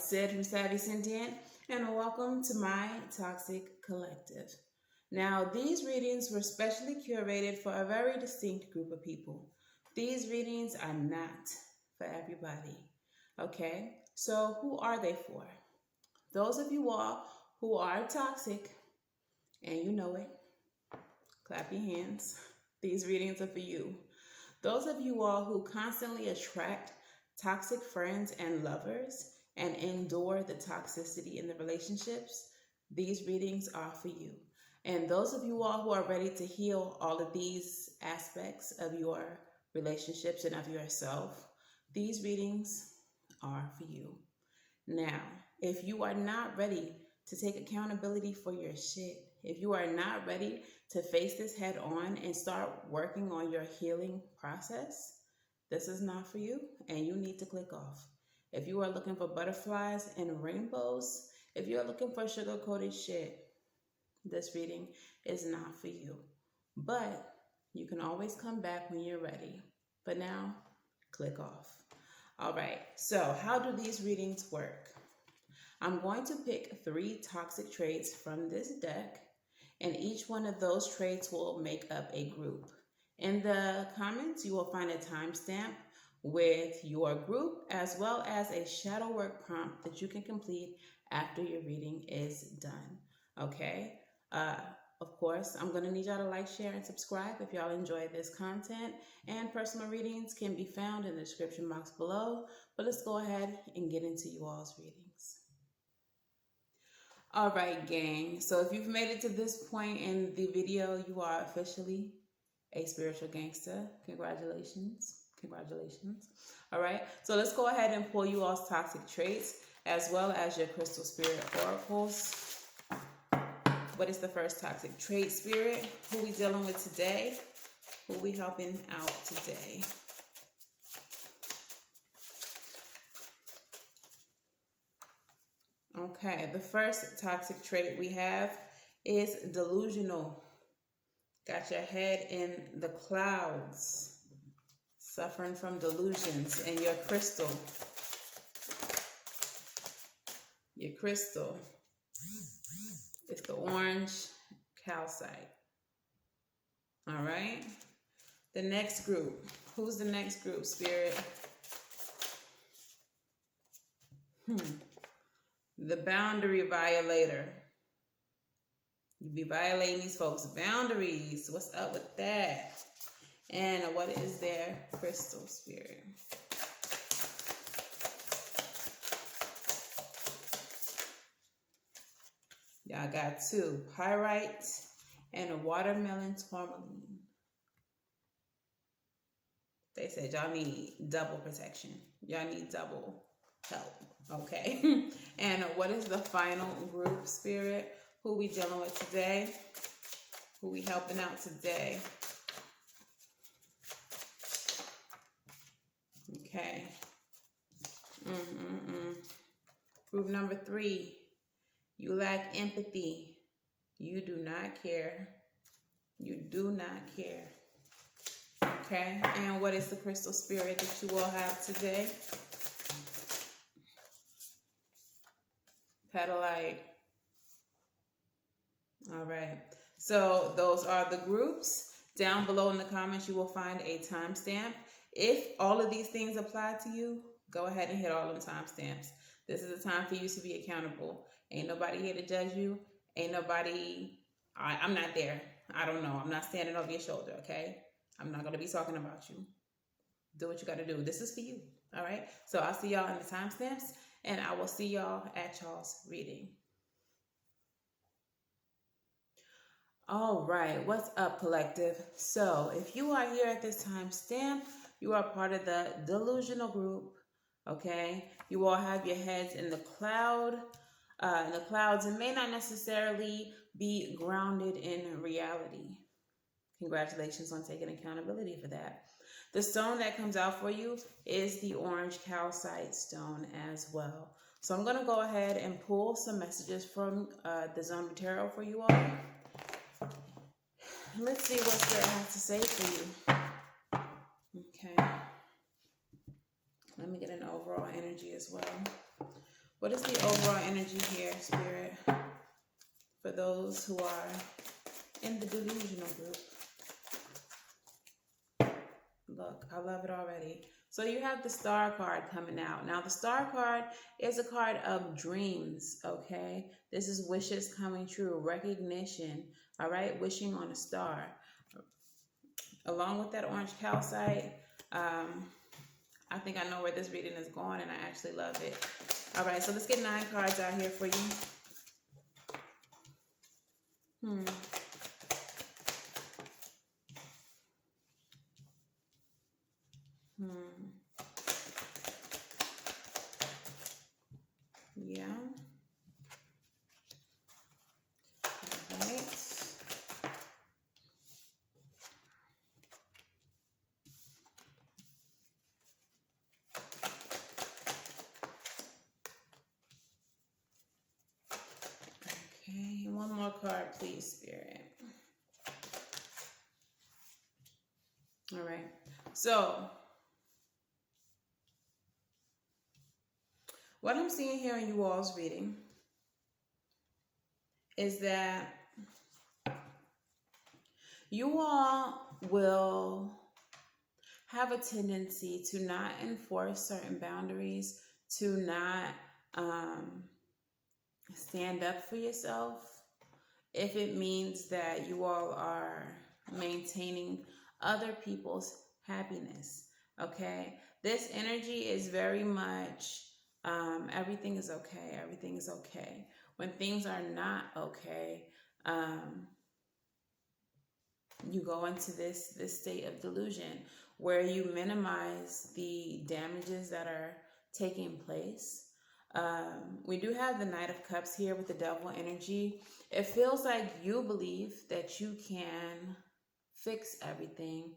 Sid from Savvy Sentient, and welcome to my Toxic Collective. Now, these readings were specially curated for a very distinct group of people. These readings are not for everybody. Okay, so who are they for? Those of you all who are toxic and you know it, clap your hands. These readings are for you. Those of you all who constantly attract toxic friends and lovers and endure the toxicity in the relationships, these readings are for you. And those of you all who are ready to heal all of these aspects of your relationships and of yourself, these readings are for you. Now, if you are not ready to take accountability for your shit, if you are not ready to face this head on and start working on your healing process, this is not for you and you need to click off. If you are looking for butterflies and rainbows, if you're looking for sugar-coated shit, this reading is not for you. But you can always come back when you're ready. But now, click off. All right, so how do these readings work? I'm going to pick 3 toxic traits from this deck, and each one of those traits will make up a group. In the comments, you will find a timestamp with your group as well as a shadow work prompt that you can complete after your reading is done. Okay? Of course, I'm going to need y'all to like, share, and subscribe if y'all enjoy this content. And personal readings can be found in the description box below. But let's go ahead and get into you all's readings. All right, gang. So if you've made it to this point in the video, you are officially a spiritual gangster. Congratulations. Congratulations. All right. So let's go ahead and pull you all's toxic traits as well as your crystal spirit oracles. What is the first toxic trait, Spirit? Who we dealing with today? Who we helping out today? Okay, the first toxic trait we have is delusional. Got your head in the clouds, suffering from delusions. And your crystal. Your crystal. It's the orange calcite. All right. The next group. Who's the next group, Spirit? The boundary violator. You be violating these folks' boundaries. What's up with that? And what is their crystal, Spirit? Y'all got 2, pyrite and a watermelon tourmaline. They said y'all need double protection. Y'all need double help, okay? And what is the final group, Spirit? Who we dealing with today? Who we helping out today? Okay. Group number 3. You lack empathy. You do not care. You do not care. Okay. And what is the crystal spirit that you will have today? Petalite. All right. So those are the groups. Down below in the comments, you will find a timestamp. If all of these things apply to you, go ahead and hit all of the timestamps. This is a time for you to be accountable. Ain't nobody here to judge you. Ain't nobody, I'm not there. I don't know. I'm not standing over your shoulder, okay? I'm not going to be talking about you. Do what you got to do. This is for you, all right? So I'll see y'all in the timestamps, and I will see y'all at y'all's reading. All right, what's up, collective? So if you are here at this timestamp, you are part of the delusional group, okay? You all have your heads in the clouds, and may not necessarily be grounded in reality. Congratulations on taking accountability for that. The stone that comes out for you is the orange calcite stone as well. So I'm going to go ahead and pull some messages from the Zone Tarot for you all. Let's see what Spirit has to say for you. Okay. Let me get an overall energy as well. What is the overall energy here, Spirit, for those who are in the delusional group? Look, I love it already. So you have the Star card coming out. Now, the Star card is a card of dreams, okay? This is wishes coming true, recognition, all right? Wishing on a star. Along with that orange calcite, I think I know where this reading is going, and I actually love it. All right, so let's get 9 cards out here for you. Yeah. All right. Okay, one more card, please, Spirit. All right. So, what I'm seeing here in you all's reading is that you all will have a tendency to not enforce certain boundaries, to not stand up for yourself, if it means that you all are maintaining other people's happiness. Okay, this energy is very much everything is okay, everything is okay. When things are not okay, you go into this state of delusion where you minimize the damages that are taking place. We do have the Knight of Cups here with the Devil energy. It feels like you believe that you can fix everything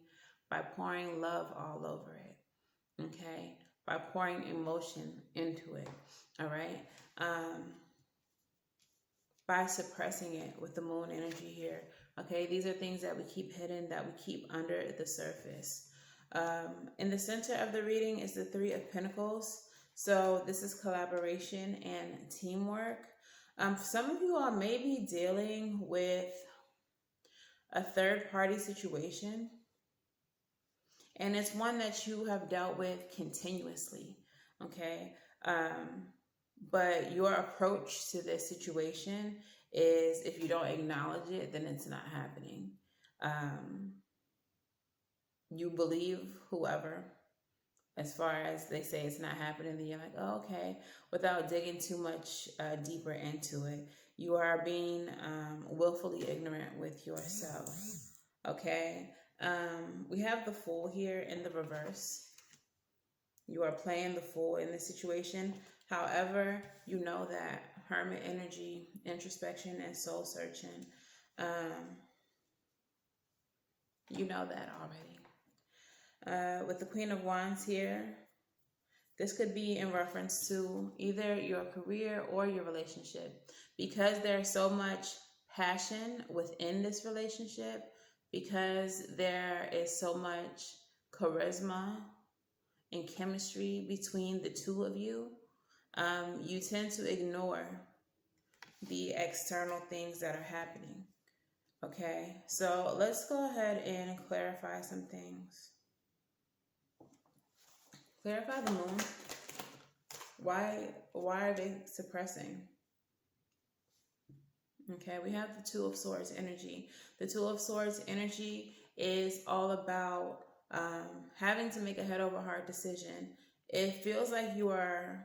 by pouring love all over it, okay? By pouring emotion into it, all right? By suppressing it with the Moon energy here, okay? These are things that we keep hidden, that we keep under the surface. In the center of the reading is the 3 of Pentacles. So this is collaboration and teamwork. Some of you all may be dealing with a third-party situation, and it's one that you have dealt with continuously, okay? But your approach to this situation is, if you don't acknowledge it, then it's not happening. You believe whoever, as far as they say it's not happening, then you're like, oh, okay, without digging too much deeper into it. You are being willfully ignorant with yourself, okay? We have the Fool here in the reverse. You are playing the fool in this situation. However, you know that Hermit energy, introspection, and soul searching, you know that already. With the Queen of Wands here, this could be in reference to either your career or your relationship. Because there's so much passion within this relationship, because there is so much charisma and chemistry between the two of you, you tend to ignore the external things that are happening. Okay, so let's go ahead and clarify some things. Clarify the Moon. Why are they suppressing? Okay, we have the 2 of Swords energy. The 2 of Swords energy is all about having to make a head over heart decision. It feels like you are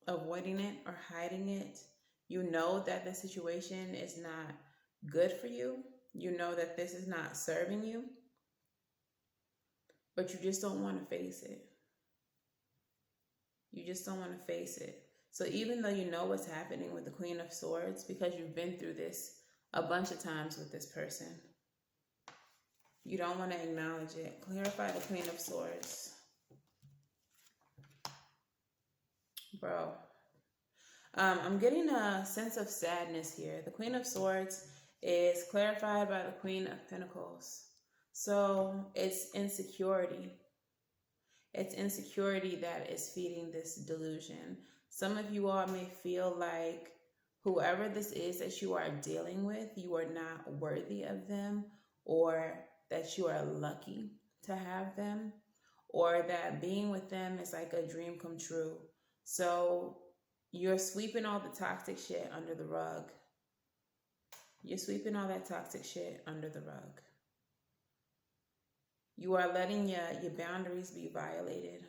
avoiding it or hiding it. You know that the situation is not good for you. You know that this is not serving you, but you just don't want to face it. You just don't want to face it. So even though you know what's happening with the Queen of Swords, because you've been through this a bunch of times with this person, you don't want to acknowledge it. Clarify the Queen of Swords. Bro, I'm getting a sense of sadness here. The Queen of Swords is clarified by the Queen of Pentacles. So it's insecurity. It's insecurity that is feeding this delusion. Some of you all may feel like whoever this is that you are dealing with, you are not worthy of them, or that you are lucky to have them, or that being with them is like a dream come true. So you're sweeping all the toxic shit under the rug. You're sweeping all that toxic shit under the rug. You are letting your boundaries be violated.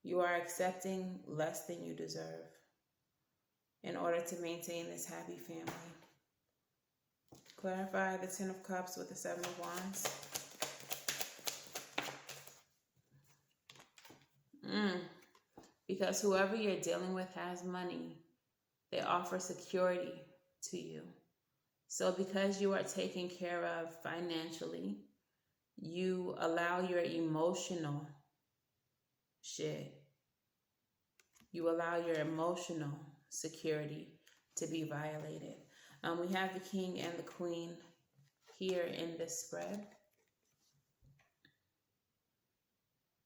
You are accepting less than you deserve in order to maintain this happy family. Clarify the Ten of Cups with the Seven of Wands. Because whoever you're dealing with has money. They offer security to you. So because you are taken care of financially, you allow your emotional shit. You allow your emotional security to be violated. We have the King and the Queen here in this spread.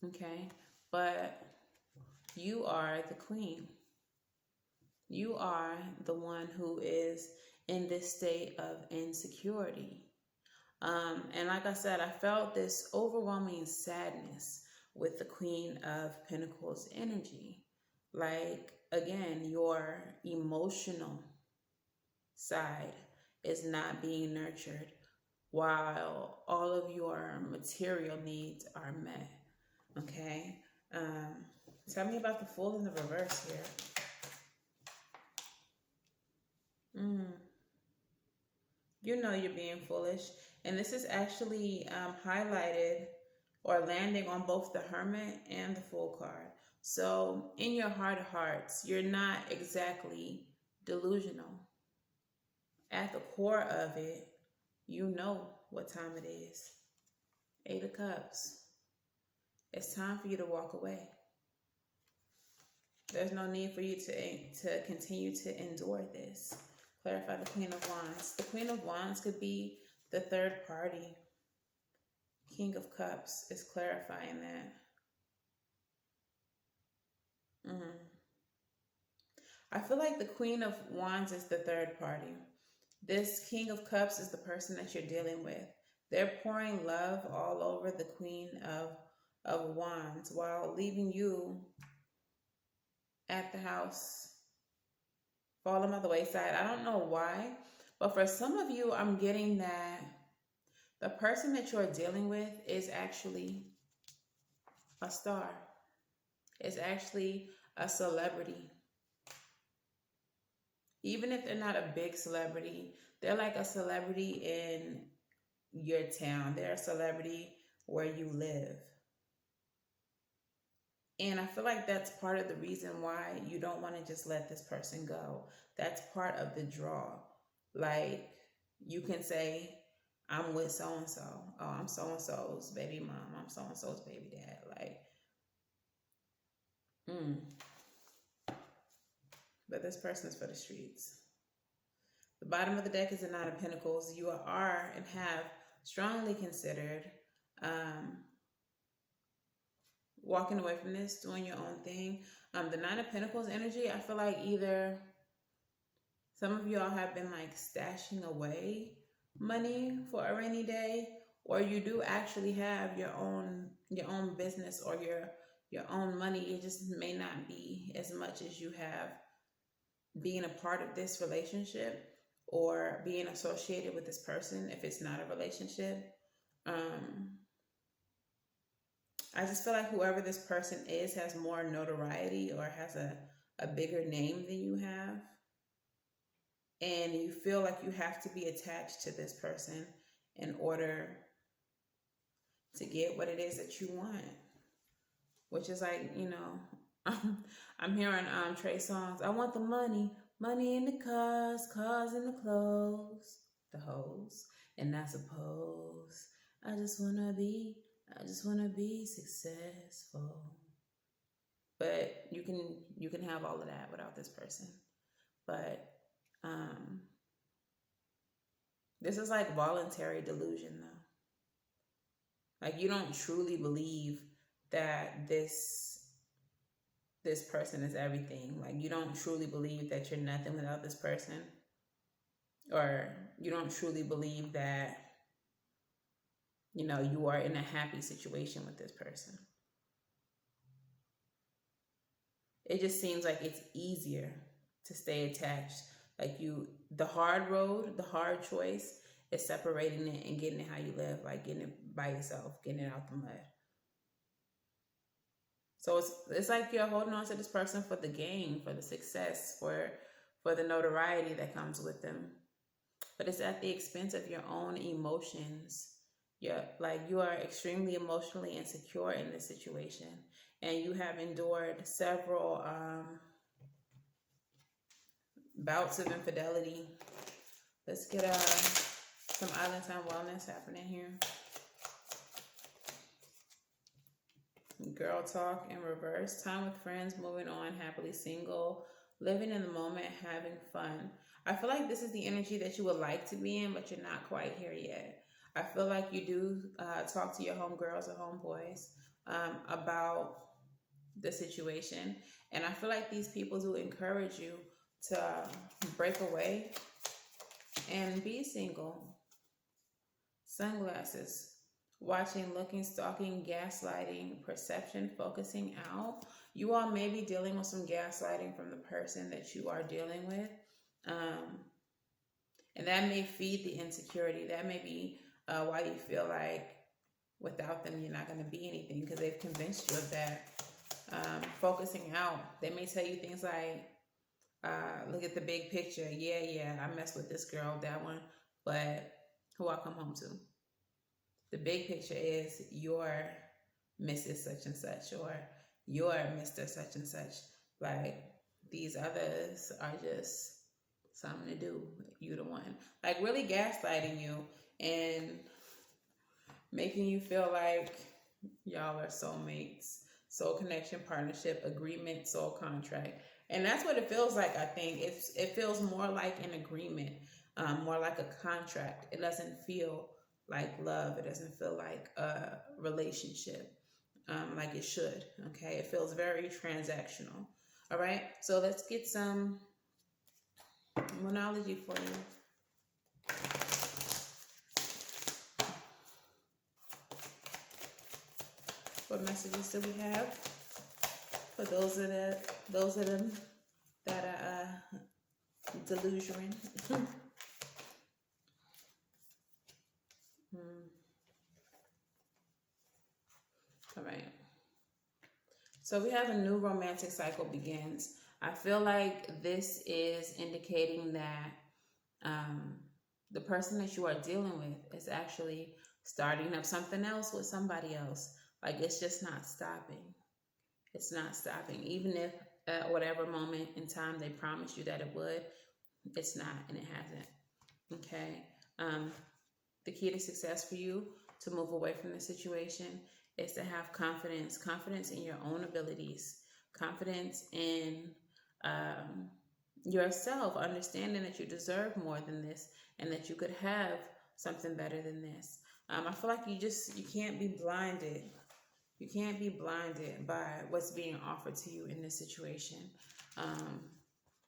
Okay, but you are the Queen. You are the one who is in this state of insecurity. And like I said, I felt this overwhelming sadness with the Queen of Pentacles energy. Like, again, your emotional side is not being nurtured while all of your material needs are met. Okay? Tell me about the Fool in the reverse here. You know you're being foolish. And this is actually highlighted or landing on both the Hermit and the Fool card. So in your heart of hearts, you're not exactly delusional. At the core of it, you know what time it is. 8 of Cups. It's time for you to walk away. There's no need for you to continue to endure this. Clarify the Queen of Wands. The Queen of Wands could be the third party. King of Cups is clarifying that. I feel like the Queen of Wands is the third party. This King of Cups is the person that you're dealing with. They're pouring love all over the Queen of Wands while leaving you at the house, falling by the wayside. I don't know why, but for some of you, I'm getting that the person that you're dealing with is actually a star. It's actually a celebrity. Even if they're not a big celebrity, they're like a celebrity in your town. They're a celebrity where you live. And I feel like that's part of the reason why you don't want to just let this person go. That's part of the draw. Like, you can say, I'm with so-and-so. Oh, I'm so-and-so's baby mom. I'm so-and-so's baby dad. Like, but this person is for the streets. The bottom of the deck is the Nine of Pentacles. You are and have strongly considered walking away from this, doing your own thing. The Nine of Pentacles energy, I feel like either some of y'all have been like stashing away money for a rainy day, or you do actually have your own business or your own money. It just may not be as much as you have being a part of this relationship or being associated with this person if it's not a relationship. I just feel like whoever this person is has more notoriety or has a bigger name than you have. And you feel like you have to be attached to this person in order to get what it is that you want. Which is like, you know, I'm hearing Trey songs. I want the money in the cars in the clothes, the hoes. And I suppose I just wanna be successful. But you can have all of that without this person. But this is like voluntary delusion though. Like, you don't truly believe that this this person is everything. Like, you don't truly believe that you're nothing without this person, or you don't truly believe that, you know, you are in a happy situation with this person. It just seems like it's easier to stay attached. Like, the hard road, the hard choice is separating it and getting it how you live, like getting it by yourself, getting it out the mud. So it's like you're holding on to this person for the gain, for the success, for the notoriety that comes with them. But it's at the expense of your own emotions. You are extremely emotionally insecure in this situation, and you have endured several bouts of infidelity. Let's get some island time wellness happening here. Girl talk in reverse. Time with friends, moving on, happily single, living in the moment, having fun. I feel like this is the energy that you would like to be in, but you're not quite here yet. I feel like you do talk to your homegirls or homeboys about the situation. And I feel like these people do encourage you to break away and be single. Sunglasses. Watching, looking, stalking, gaslighting, perception, focusing out. You all may be dealing with some gaslighting from the person that you are dealing with. And that may feed the insecurity. That may be why you feel like without them you're not going to be anything, because they've convinced you of that. Focusing out. They may tell you things like, look at the big picture. Yeah, I messed with this girl, that one, but who I come home to? The big picture is your Mrs. such and such, or your Mr. such and such. Like, these others are just something to do. You the one. Like, really gaslighting you and making you feel like y'all are soulmates, soul connection, partnership, agreement, soul contract. And that's what it feels like, I think. It feels more like an agreement, more like a contract. It doesn't feel like love. It doesn't feel like a relationship like it should. Okay, it feels very transactional. All right, so let's get some monology for you. What messages do we have for those of them that are delusional? All right. So we have a new romantic cycle begins. I feel like this is indicating that the person that you are dealing with is actually starting up something else with somebody else. Like, it's just not stopping. It's not stopping. Even if at whatever moment in time they promised you that it would, it's not, and it hasn't. Okay. The key to success for you to move away from the situation is to have confidence in your own abilities, confidence in yourself, understanding that you deserve more than this and that you could have something better than this. I feel like you can't be blinded. You can't be blinded by what's being offered to you in this situation.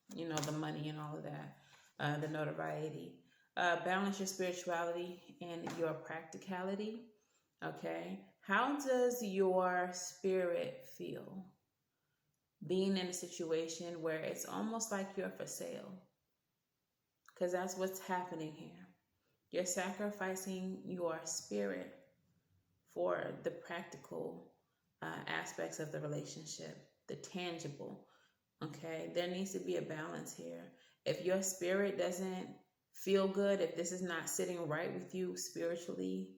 The money and all of that, the notoriety. Balance your spirituality and your practicality. Okay. How does your spirit feel being in a situation where it's almost like you're for sale? Because that's what's happening here. You're sacrificing your spirit for the practical aspects of the relationship, the tangible. Okay. There needs to be a balance here. If your spirit doesn't feel good, if this is not sitting right with you spiritually,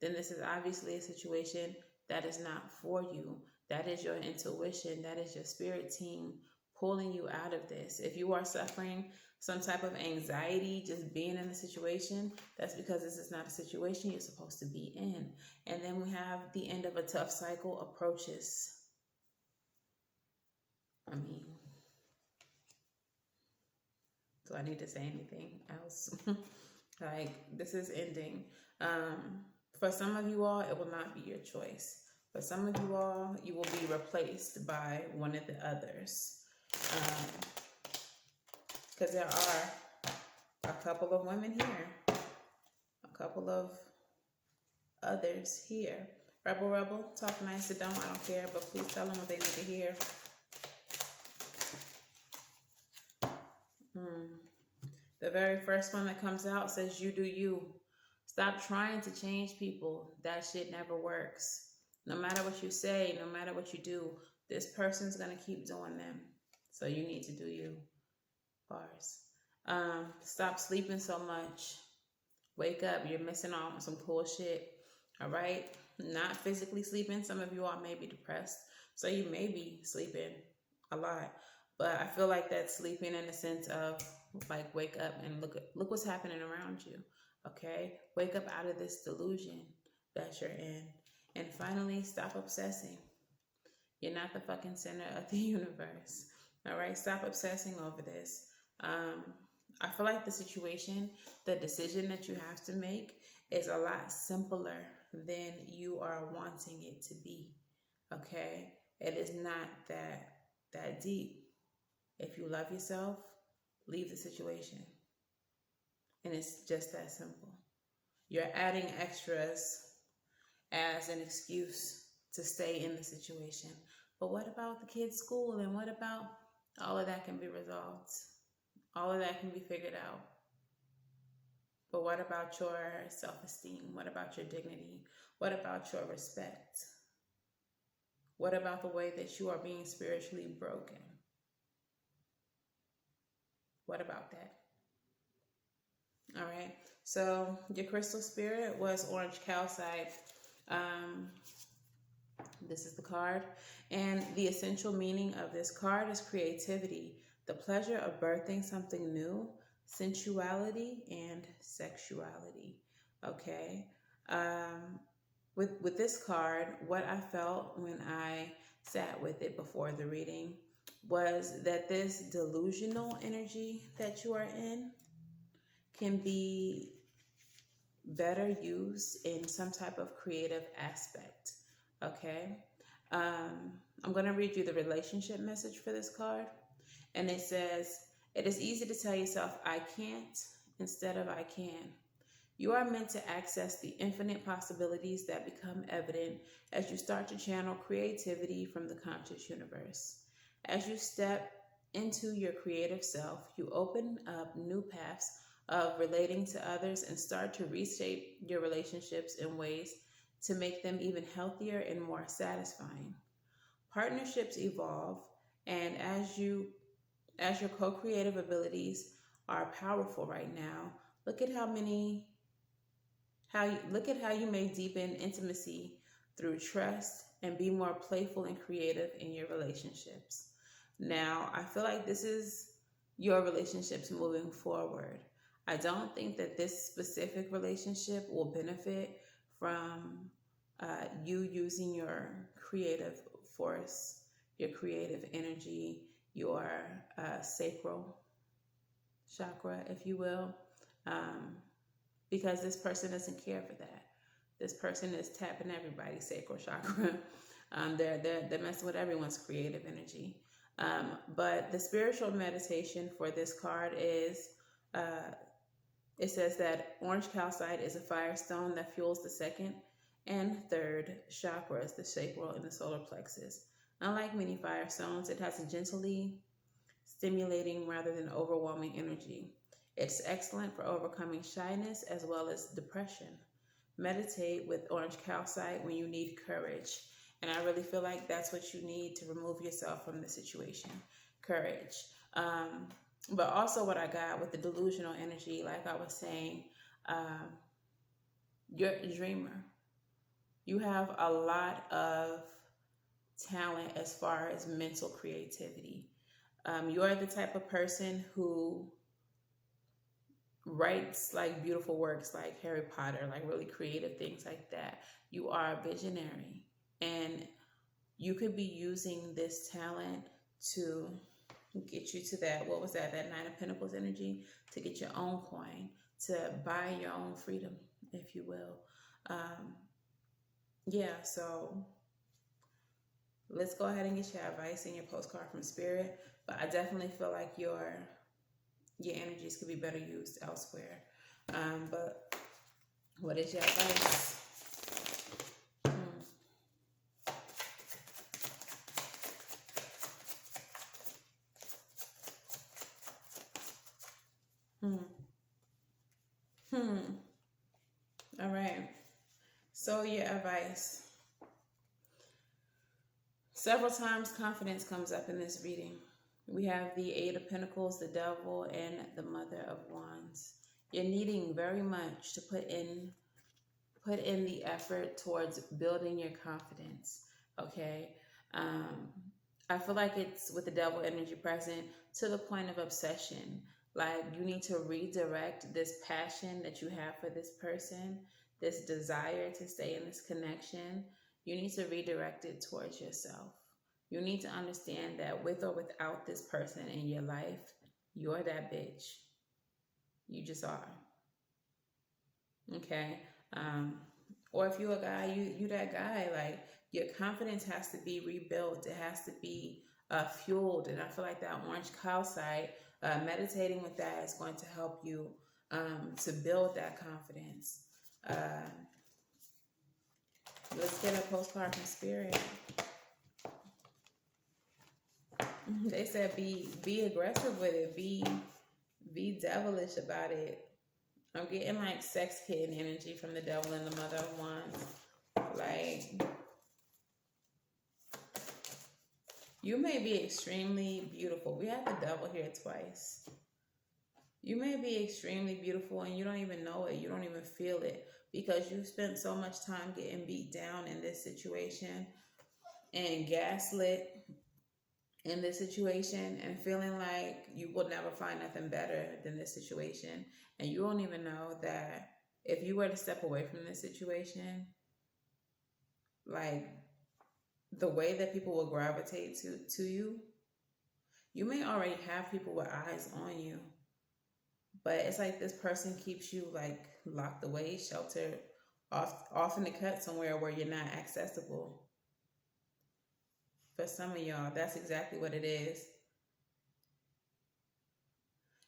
then this is obviously a situation that is not for you. That is your intuition. That is your spirit team pulling you out of this. If you are suffering some type of anxiety just being in a situation, that's because this is not a situation you're supposed to be in. And then we have the end of a tough cycle approaches. Do I need to say anything else? Like, this is ending. For some of you all, it will not be your choice. But some of you all, you will be replaced by one of the others. Because there are a couple of women here, a couple of others here. Rebel, talk nice to them. I don't care, but please tell them what they need to hear. The very first one that comes out says, you do you. Stop trying to change people. That shit never works. No matter what you say, no matter what you do, this person's going to keep doing them. So you need to do you. Bars. Stop sleeping so much. Wake up. You're missing out on some cool shit. All right? Not physically sleeping. Some of you all may be depressed. So you may be sleeping a lot. But I feel like that's sleeping in the sense of like wake up and look what's happening around you. Okay? Wake up out of this delusion that you're in. And finally, stop obsessing. You're not the fucking center of the universe. All right? Stop obsessing over this. I feel like the situation, the decision that you have to make is a lot simpler than you are wanting it to be. Okay? It is not that deep. If you love yourself, leave the situation. And it's just that simple. You're adding extras as an excuse to stay in the situation. But what about the kids' school? And what about all of that can be resolved? All of that can be figured out. But what about your self-esteem? What about your dignity? What about your respect? What about the way that you are being spiritually broken? What about that? All right. So your crystal spirit was orange calcite. This is the card. And the essential meaning of this card is creativity, the pleasure of birthing something new, sensuality, and sexuality. Okay. With this card, what I felt when I sat with it before the reading was that this delusional energy that you are in can be better used in some type of creative aspect. Okay. I'm going to read you the relationship message for this card. And it says, it is easy to tell yourself, I can't, instead of I can. You are meant to access the infinite possibilities that become evident as you start to channel creativity from the conscious universe. As you step into your creative self, you open up new paths of relating to others and start to reshape your relationships in ways to make them even healthier and more satisfying. Partnerships evolve, and as your co-creative abilities are powerful right now, look at how you may deepen intimacy through trust and be more playful and creative in your relationships. Now, I feel like this is your relationships moving forward. I don't think that this specific relationship will benefit from you using your creative force, your creative energy, your sacral chakra, if you will, because this person doesn't care for that. This person is tapping everybody's sacral chakra. They're messing with everyone's creative energy. But the spiritual meditation for this card is, it says that orange calcite is a firestone that fuels the second and third chakras, the sacral and the solar plexus. Unlike many firestones, it has a gently stimulating rather than overwhelming energy. It's excellent for overcoming shyness as well as depression. Meditate with orange calcite when you need courage. And I really feel like that's what you need to remove yourself from the situation. Courage. But also what I got with the delusional energy, like I was saying, you're a dreamer. You have a lot of talent as far as mental creativity. You're the type of person who writes like beautiful works like Harry Potter, like really creative things like that. You are a visionary, and you could be using this talent to get you to that, what was that Nine of Pentacles energy, to get your own coin, to buy your own freedom, if you will. Yeah, so let's go ahead and get your advice and your postcard from Spirit. But I definitely feel like your energies could be better used elsewhere. But what is your advice? Hmm. Hmm. All right. So your advice. Several times confidence comes up in this reading. We have the Eight of Pentacles, the Devil, and the Mother of Wands. You're needing very much to put in the effort towards building your confidence. Okay. Um, I feel like it's with the devil energy present to the point of obsession. Like you need to redirect this passion that you have for this person, this desire to stay in this connection. You need to redirect it towards yourself. You need to understand that with or without this person in your life, you're that bitch. You just are. Okay. Um, or if you're a guy, you that guy. Like your confidence has to be rebuilt. It has to be fueled. And I feel like that orange calcite, meditating with that is going to help you to build that confidence. Let's get a postcard from Spirit. They said be aggressive with it. Be devilish about it. I'm getting like sex kitten energy from the devil and the Mother of Wands. Like, you may be extremely beautiful. We have the devil here twice. You may be extremely beautiful and you don't even know it. You don't even feel it because you spent so much time getting beat down in this situation and gaslit in this situation and feeling like you will never find nothing better than this situation. And you don't even know that if you were to step away from this situation, like the way that people will gravitate to you, you may already have people with eyes on you, but it's like this person keeps you like locked away, sheltered, off in the cut somewhere where you're not accessible. For some of y'all, that's exactly what it is.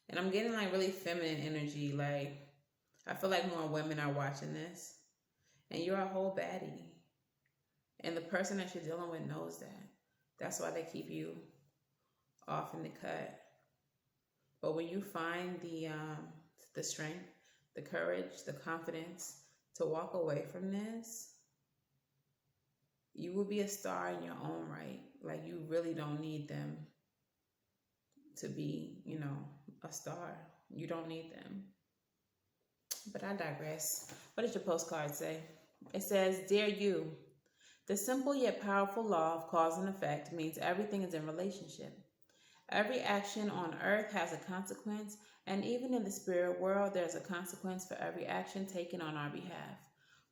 And I'm getting like really feminine energy. Like, I feel like more women are watching this. And you're a whole baddie. And the person that you're dealing with knows that. That's why they keep you off in the cut. But when you find the strength, the courage, the confidence to walk away from this, you will be a star in your own right. Like you really don't need them to be, a star. You don't need them. But I digress. What does your postcard say? It says, "Dear you, the simple yet powerful law of cause and effect means everything is in relationship. Every action on earth has a consequence, and even in the spirit world, there's a consequence for every action taken on our behalf.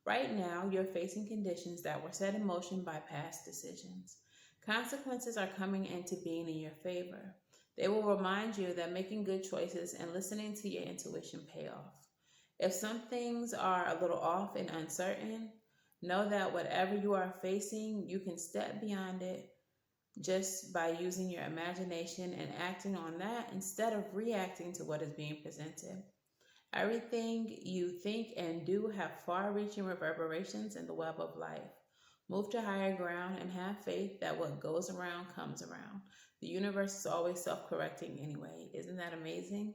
Right now, you're facing conditions that were set in motion by past decisions. Consequences are coming into being in your favor. They will remind you that making good choices and listening to your intuition pay off. If some things are a little off and uncertain, know that whatever you are facing, you can step beyond it just by using your imagination and acting on that instead of reacting to what is being presented. Everything you think and do have far-reaching reverberations in the web of life. Move to higher ground and have faith that what goes around comes around. The universe is always self-correcting anyway. Isn't that amazing?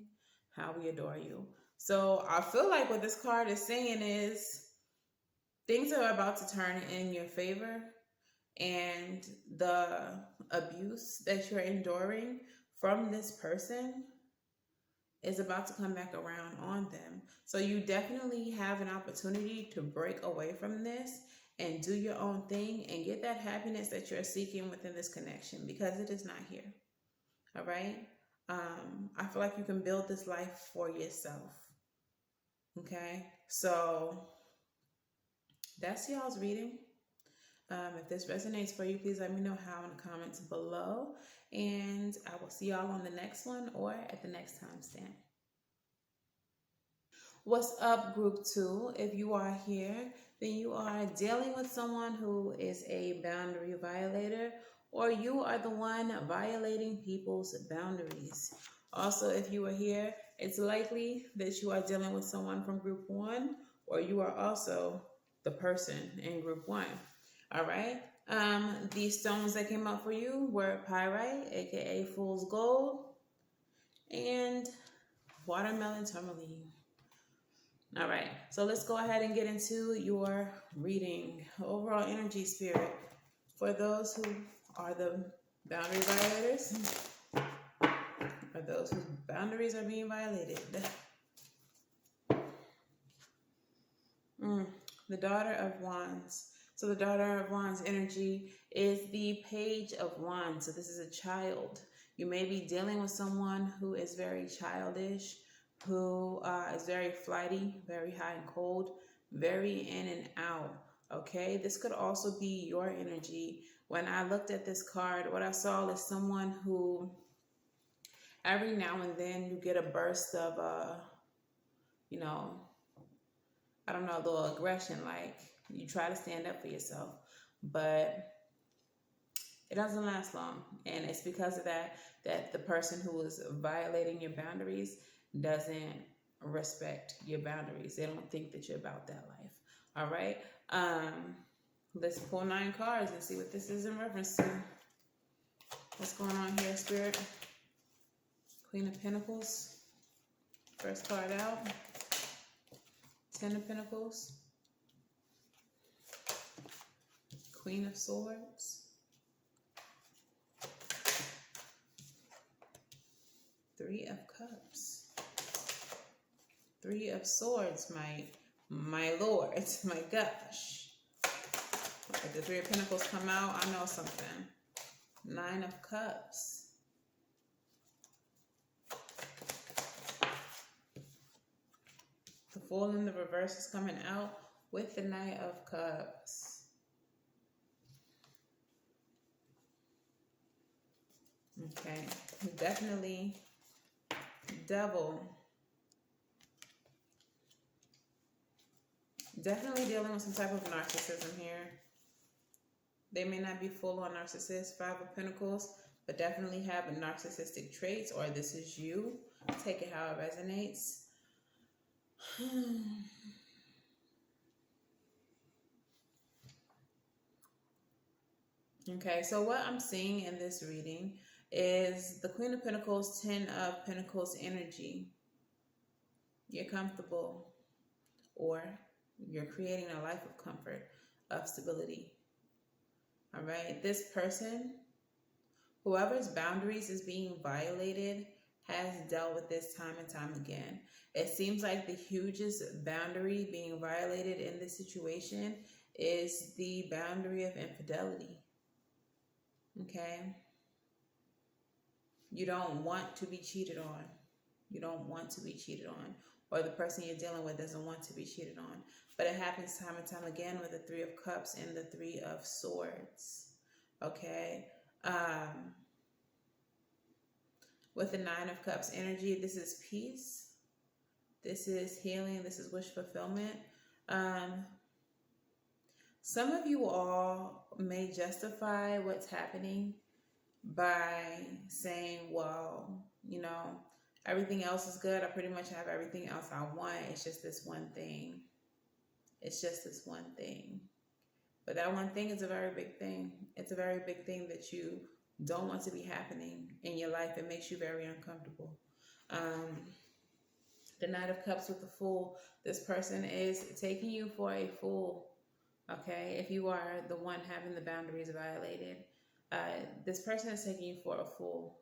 How we adore you." So I feel like what this card is saying is things are about to turn in your favor, and the abuse that you're enduring from this person is about to come back around on them. So you definitely have an opportunity to break away from this and do your own thing and get that happiness that you're seeking within this connection, because it is not here. All right? I feel like you can build this life for yourself. Okay? So that's y'all's reading. If this resonates for you, please let me know how in the comments below. And I will see y'all on the next one or at the next timestamp. What's up, group 2? If you are here, then you are dealing with someone who is a boundary violator, or you are the one violating people's boundaries. Also, if you are here, it's likely that you are dealing with someone from group 1, or you are also the person in group 1. All right. These stones that came up for you were pyrite, aka fool's gold, and watermelon tourmaline. All right, so let's go ahead and get into your reading. Overall energy, spirit, for those who are the boundary violators, or those whose boundaries are being violated. The Daughter of Wands. So the Daughter of Wands energy is the Page of Wands. So this is a child. You may be dealing with someone who is very childish, who is very flighty, very hot and cold, very in and out. Okay, this could also be your energy. When I looked at this card, what I saw is someone who every now and then you get a burst of, I don't know, a little aggression, like you try to stand up for yourself, but it doesn't last long. And it's because of that the person who is violating your boundaries doesn't respect your boundaries. They don't think that you're about that life. All right. Let's pull 9 cards and see what this is in reference to. What's going on here, Spirit? Queen of Pentacles. First card out. 10 of Pentacles. Queen of Swords. 3 of Cups. 3 of Swords, my lords, my gosh. If the 3 of Pentacles come out, I know something. 9 of Cups. The Fool in the reverse is coming out with the Knight of Cups. Okay, definitely Devil. Definitely dealing with some type of narcissism here. They may not be full on narcissist, 5 of Pentacles, but definitely have narcissistic traits, or this is you. Take it how it resonates. Okay, so what I'm seeing in this reading is the Queen of Pentacles, 10 of Pentacles energy. You're comfortable, or you're creating a life of comfort, of stability. All right, this person, whoever's boundaries is being violated, has dealt with this time and time again. It seems like the hugest boundary being violated in this situation is the boundary of infidelity. Okay? You don't want to be cheated on. You don't want to be cheated on. Or the person you're dealing with doesn't want to be cheated on. But it happens time and time again with the 3 of Cups and the 3 of Swords. Okay? With the 9 of Cups energy, this is peace. This is healing. This is wish fulfillment. Some of you all may justify what's happening by saying, well, everything else is good. I pretty much have everything else I want. It's just this one thing. It's just this one thing. But that one thing is a very big thing. It's a very big thing that you don't want to be happening in your life. It makes you very uncomfortable. The Knight of Cups with the Fool. This person is taking you for a fool. Okay, if you are the one having the boundaries violated, this person is taking you for a fool.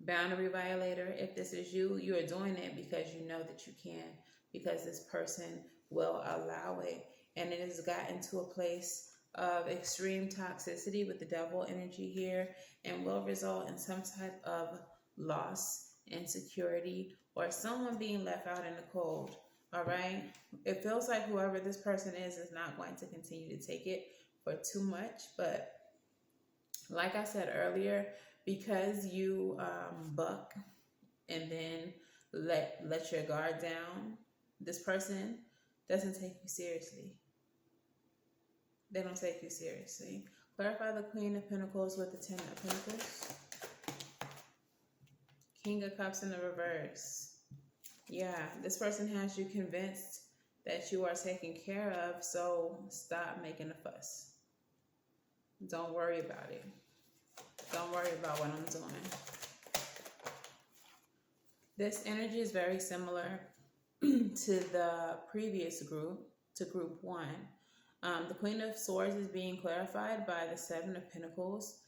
Boundary violator, if this is you, you are doing it because you know that you can, because this person will allow it. And it has gotten to a place of extreme toxicity with the Devil energy here, and will result in some type of loss, insecurity, or someone being left out in the cold. All right? It feels like whoever this person is not going to continue to take it for too much. But like I said earlier, because you buck and then let your guard down. This person doesn't take you seriously. They don't take you seriously. Clarify the Queen of Pentacles with the Ten of Pentacles. King of Cups in the reverse. Yeah, this person has you convinced that you are taken care of, so stop making a fuss. Don't worry about it. Don't worry about what I'm doing. This energy is very similar to the previous group, to group 1. The Queen of Swords is being clarified by the Seven of Pentacles.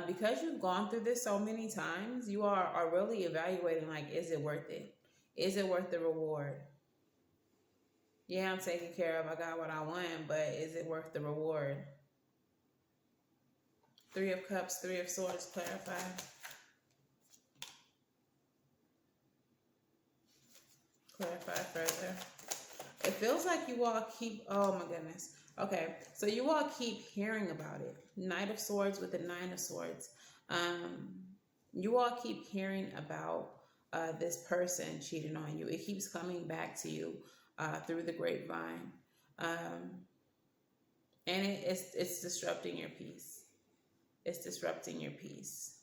Because you've gone through this so many times, you are really evaluating, like, is it worth it? Is it worth the reward? Yeah, I'm taken care of. I got what I want, but is it worth the reward? Three of Cups, Three of Swords, clarify. Clarify further. It feels like you all keep, oh my goodness. Okay, so you all keep hearing about it. Knight of Swords with the Nine of Swords. You all keep hearing about this person cheating on you. It keeps coming back to you through the grapevine. And it's disrupting your peace. It's disrupting your peace.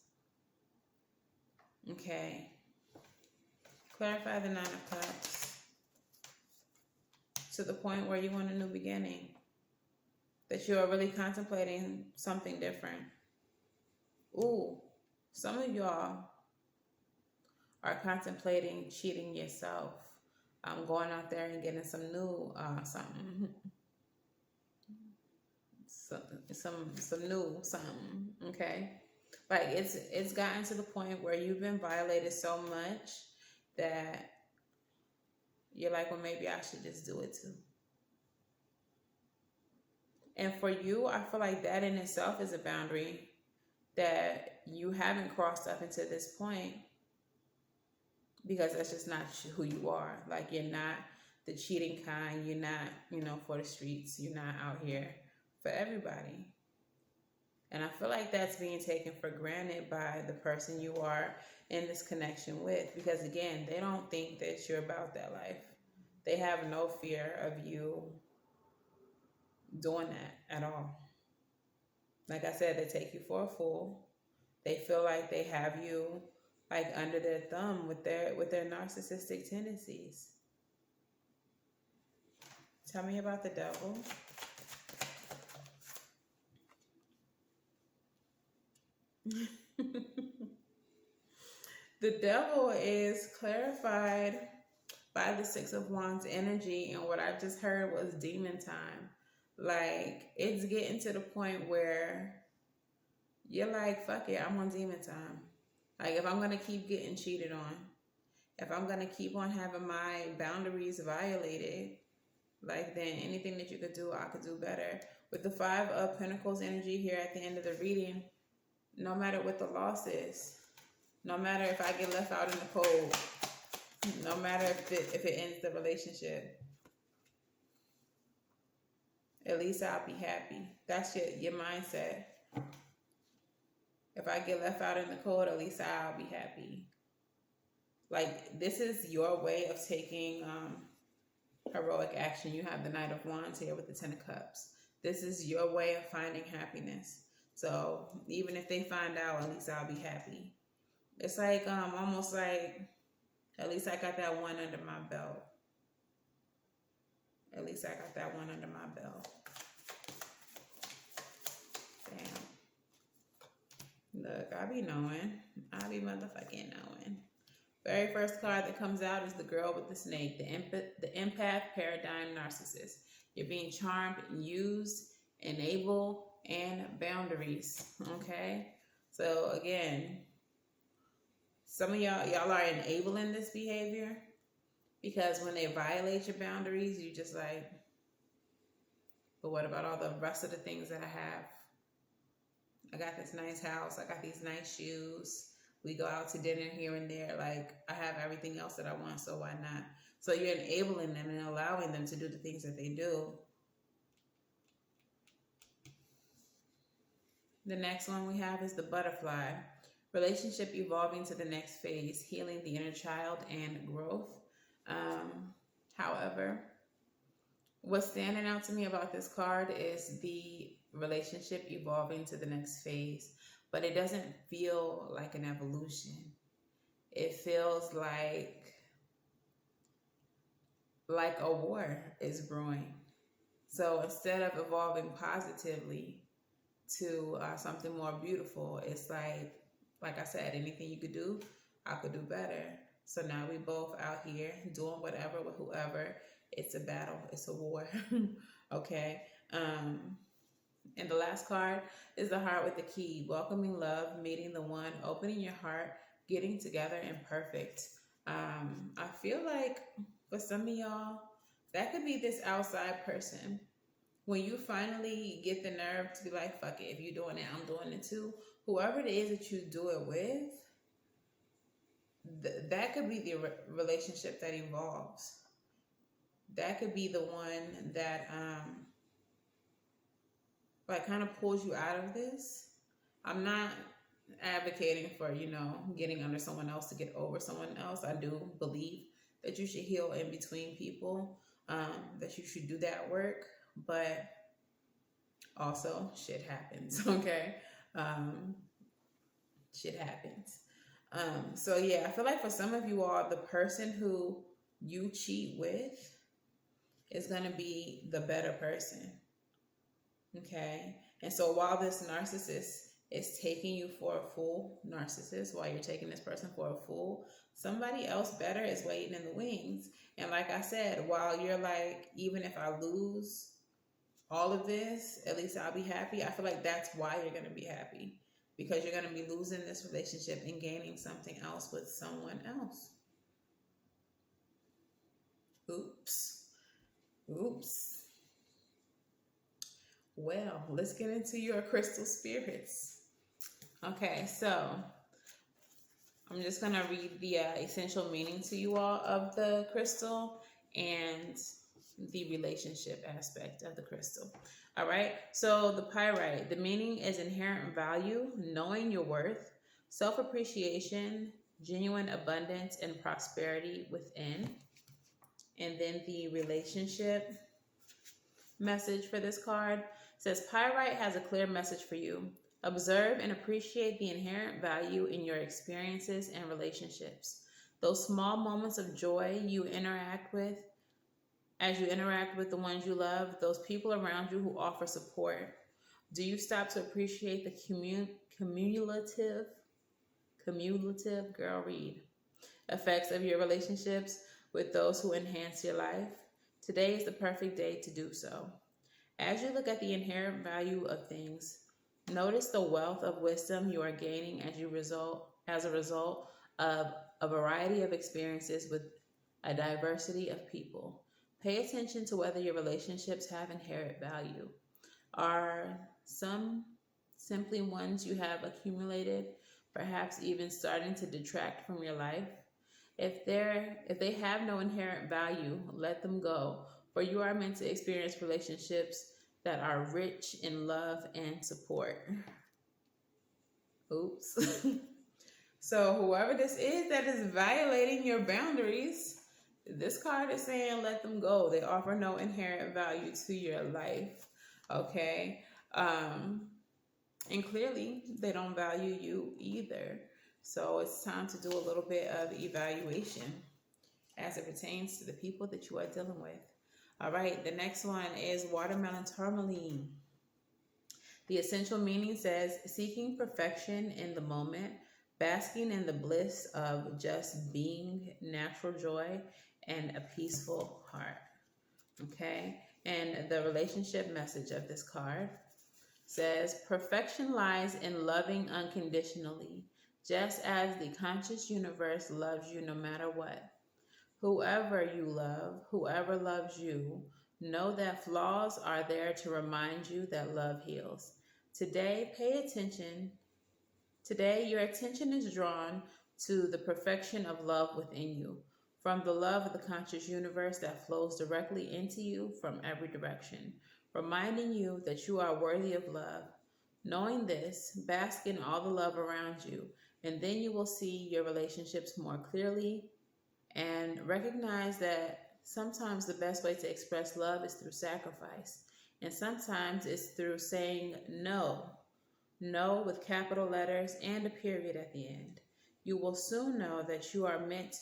Okay. Clarify the Nine of Cups. To the point where you want a new beginning. That you are really contemplating something different. Ooh, some of y'all are contemplating cheating yourself. Going out there and getting some new something. Some new something, okay? Like it's gotten to the point where you've been violated so much that you're like, well, maybe I should just do it too. And for you, I feel like that in itself is a boundary that you haven't crossed up until this point, because that's just not who you are. Like, you're not the cheating kind. You're not, for the streets. You're not out here for everybody. And I feel like that's being taken for granted by the person you are in this connection with, because again, they don't think that you're about that life. They have no fear of you doing that at all. Like I said, they take you for a fool. They feel like they have you like under their thumb with their narcissistic tendencies. Tell me about the Devil. The Devil is clarified by the Six of Wands energy, and what I just heard was demon time. Like, it's getting to the point where you're like, fuck it, I'm on demon time. Like, if I'm going to keep getting cheated on, if I'm going to keep on having my boundaries violated, like, then anything that you could do, I could do better. With the Five of Pentacles energy here at the end of the reading, no matter what the loss is, no matter if I get left out in the cold, no matter if it ends the relationship, at least I'll be happy. That's your mindset. If I get left out in the cold, at least I'll be happy. Like, this is your way of taking heroic action. You have the Knight of Wands here with the Ten of Cups. This is your way of finding happiness. So even if they find out, at least I'll be happy. It's like almost like, at least I got that one under my belt. At least I got that one under my belt. Damn. Look, I be knowing. I be motherfucking knowing. Very first card that comes out is the Girl with the Snake, the Empath Paradigm Narcissist. You're being charmed, used, enable, and boundaries. Okay? So again, some of y'all are enabling this behavior, because when they violate your boundaries, you just like, but what about all the rest of the things that I have? I got this nice house. I got these nice shoes. We go out to dinner here and there. Like, I have everything else that I want, so why not? So you're enabling them and allowing them to do the things that they do. The next one we have is the Butterfly. Relationship evolving to the next phase, healing the inner child and growth. Um, However, what's standing out to me about this card is the relationship evolving to the next phase, but it doesn't feel like an evolution. It feels like a war is brewing. So instead of evolving positively to something more beautiful, it's like I said, anything you could do, I could do better. So now we both out here doing whatever with whoever. It's a battle. It's a war. Okay. And the last card is the heart with the key. Welcoming love, meeting the one, opening your heart, getting together and perfect. I feel like for some of y'all, that could be this outside person. When you finally get the nerve to be like, fuck it, if you're doing it, I'm doing it too. Whoever it is that you do it with, that could be the relationship that evolves. That could be the one that like kind of pulls you out of this. I'm not advocating for, getting under someone else to get over someone else. I do believe that you should heal in between people, that you should do that work, but also shit happens. Okay. Shit happens. So yeah, I feel like for some of you all, the person who you cheat with is going to be the better person. Okay. And so while this narcissist is taking you for a fool, narcissist, while you're taking this person for a fool, somebody else better is waiting in the wings. And like I said, while you're like, even if I lose all of this, at least I'll be happy. I feel like that's why you're going to be happy, because you're going to be losing this relationship and gaining something else with someone else. Oops. Well, let's get into your crystal spirits. Okay, so I'm just going to read the essential meaning to you all of the crystal and the relationship aspect of the crystal. All right, so the pyrite, the meaning is inherent value, knowing your worth, self-appreciation, genuine abundance, and prosperity within. And then the relationship message for this card says, pyrite has a clear message for you. Observe and appreciate the inherent value in your experiences and relationships. Those small moments of joy you interact with, as you interact with the ones you love, those people around you who offer support. Do you stop to appreciate the cumulative, girl read, effects of your relationships with those who enhance your life? Today is the perfect day to do so. As you look at the inherent value of things, notice the wealth of wisdom you are gaining as a result of a variety of experiences with a diversity of people. Pay attention to whether your relationships have inherent value. Are some simply ones you have accumulated, perhaps even starting to detract from your life? If they have no inherent value, let them go, for you are meant to experience relationships that are rich in love and support. Oops. So whoever this is that is violating your boundaries, this card is saying let them go. They offer no inherent value to your life. Okay? And clearly they don't value you either. So it's time to do a little bit of evaluation as it pertains to the people that you are dealing with. All right, the next one is watermelon tourmaline. The essential meaning says, seeking perfection in the moment, basking in the bliss of just being, natural joy, and a peaceful heart. Okay, and the relationship message of this card says, perfection lies in loving unconditionally, just as the conscious universe loves you no matter what. Whoever you love, whoever loves you, know that flaws are there to remind you that love heals. Today, your attention is drawn to the perfection of love within you, from the love of the conscious universe that flows directly into you from every direction, reminding you that you are worthy of love. Knowing this, bask in all the love around you And then you will see your relationships more clearly and recognize that sometimes the best way to express love is through sacrifice. And sometimes it's through saying no. No with capital letters and a period at the end. You will soon know that you are meant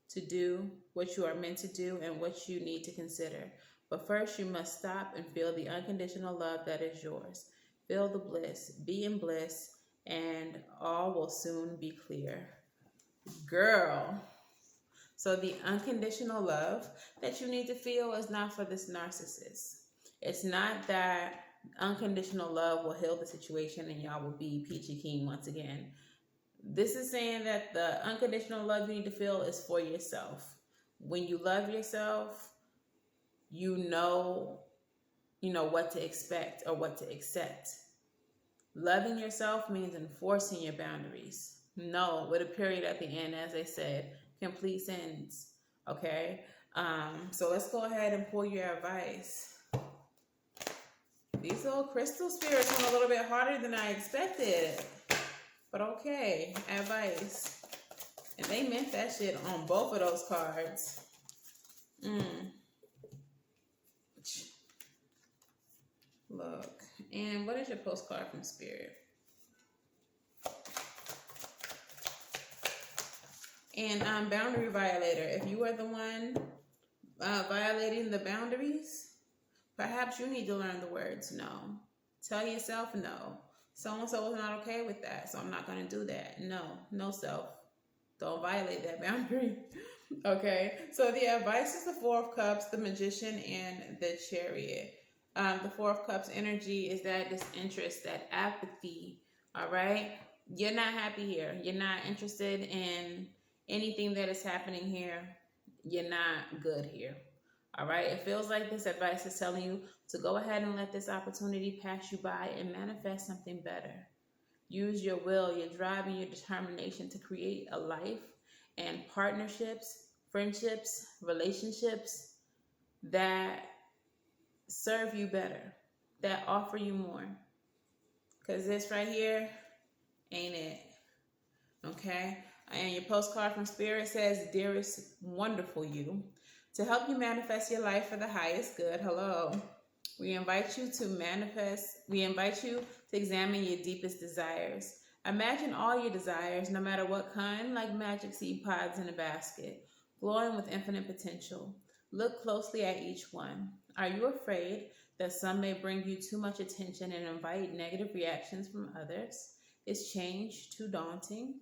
to do what you are meant to do and what you need to consider. But first, you must stop and feel the unconditional love that is yours. Feel the bliss, be in bliss, and all will soon be clear. Girl. So the unconditional love that you need to feel is not for this narcissist. It's not that unconditional love will heal the situation and y'all will be peachy keen once again. This is saying that the unconditional love you need to feel is for yourself. When you love yourself, you know what to expect or what to accept. Loving yourself means enforcing your boundaries. No, with a period at the end, as I said, complete sentence. Okay? So let's go ahead and pull your advice. These little crystal spirits went a little bit harder than I expected. But okay, advice. And they meant that shit on both of those cards. Look. And what is your postcard from Spirit? And boundary violator. If you are the one violating the boundaries, perhaps you need to learn the words no. Tell yourself no. So-and-so was not okay with that, so I'm not going to do that. No self. Don't violate that boundary. Okay, so the advice is the Four of Cups, the Magician, and the Chariot. The Four of Cups energy is that disinterest, that apathy, all right? You're not happy here. You're not interested in anything that is happening here. You're not good here. All right, it feels like this advice is telling you to go ahead and let this opportunity pass you by and manifest something better. Use your will, your drive, and your determination to create a life and partnerships, friendships, relationships that serve you better, that offer you more. Because this right here ain't it. Okay? And your postcard from Spirit says, Dearest, wonderful you. To help you manifest your life for the highest good, hello. We invite you to examine your deepest desires. Imagine all your desires, no matter what kind, like magic seed pods in a basket, glowing with infinite potential. Look closely at each one. Are you afraid that some may bring you too much attention and invite negative reactions from others? Is change too daunting?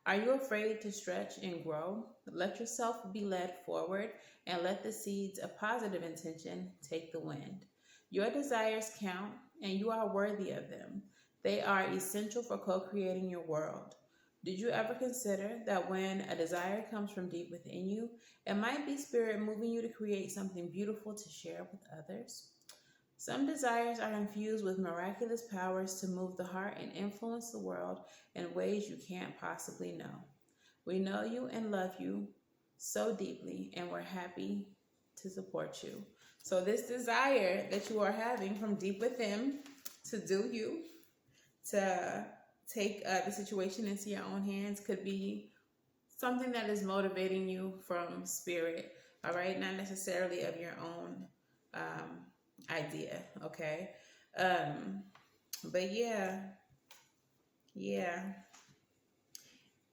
Are you afraid to stretch and grow? Let yourself be led forward and let the seeds of positive intention take the wind. Your desires count and you are worthy of them. They are essential for co-creating your world. Did you ever consider that when a desire comes from deep within you, it might be Spirit moving you to create something beautiful to share with others? Some desires are infused with miraculous powers to move the heart and influence the world in ways you can't possibly know. We know you and love you so deeply, and we're happy to support you. So this desire that you are having from deep within to do you, to take the situation into your own hands, could be something that is motivating you from Spirit, all right? Not necessarily of your own idea, okay? But yeah,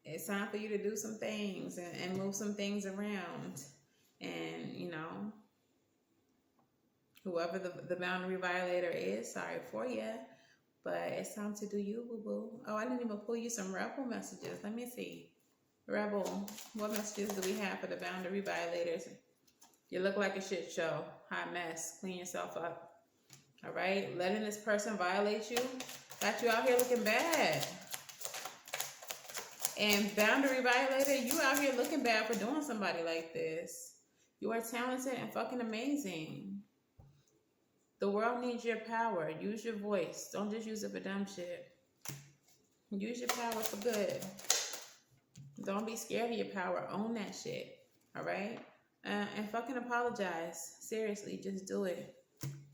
it's time for you to do some things and move some things around. And, whoever the boundary violator is, sorry for you. But it's time to do you, boo-boo. Oh, I didn't even pull you some Rebel messages. Let me see. Rebel, what messages do we have for the boundary violators? You look like a shit show. Hot mess. Clean yourself up. All right? Letting this person violate you got you out here looking bad. And boundary violator, you out here looking bad for doing somebody like this. You are talented and fucking amazing. The world needs your power. Use your voice. Don't just use it for dumb shit. Use your power for good. Don't be scared of your power. Own that shit. All right? And fucking apologize. Seriously, just do it.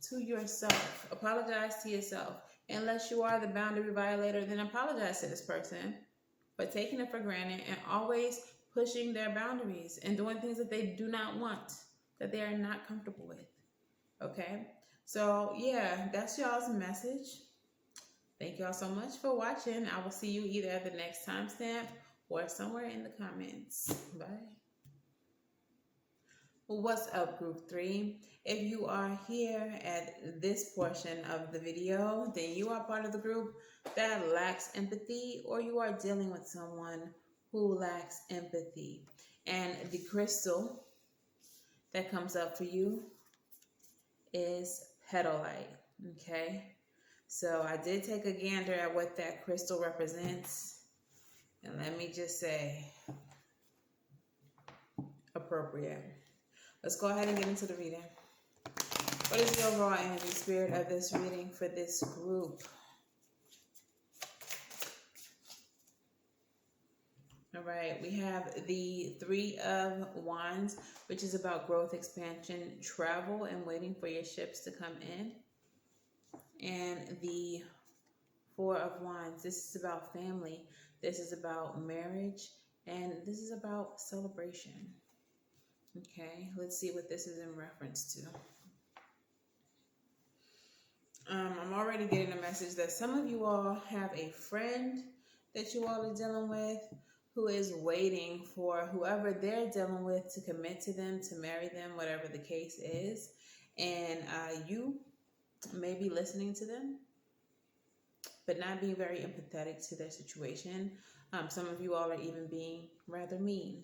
To yourself. Apologize to yourself. Unless you are the boundary violator, then apologize to this person. but taking it for granted and always pushing their boundaries and doing things that they do not want, that they are not comfortable with. Okay? So, yeah, that's y'all's message. Thank y'all so much for watching. I will see you either at the next timestamp or somewhere in the comments. Bye. What's up, group 3? If you are here at this portion of the video, then you are part of the group that lacks empathy, or you are dealing with someone who lacks empathy. And the crystal that comes up for you is petalite. Okay? So I did take a gander at what that crystal represents. And let me just say, appropriate. Let's go ahead and get into the reading. What is the overall energy spirit of this reading for this group? All right, we have the Three of Wands, which is about growth, expansion, travel, and waiting for your ships to come in. And the Four of Wands, this is about family, this is about marriage, and this is about celebration. Okay, let's see what this is in reference to. I'm already getting a message that some of you all have a friend that you all are dealing with who is waiting for whoever they're dealing with to commit to them, to marry them, whatever the case is. And you may be listening to them, but not being very empathetic to their situation. Some of you all are even being rather mean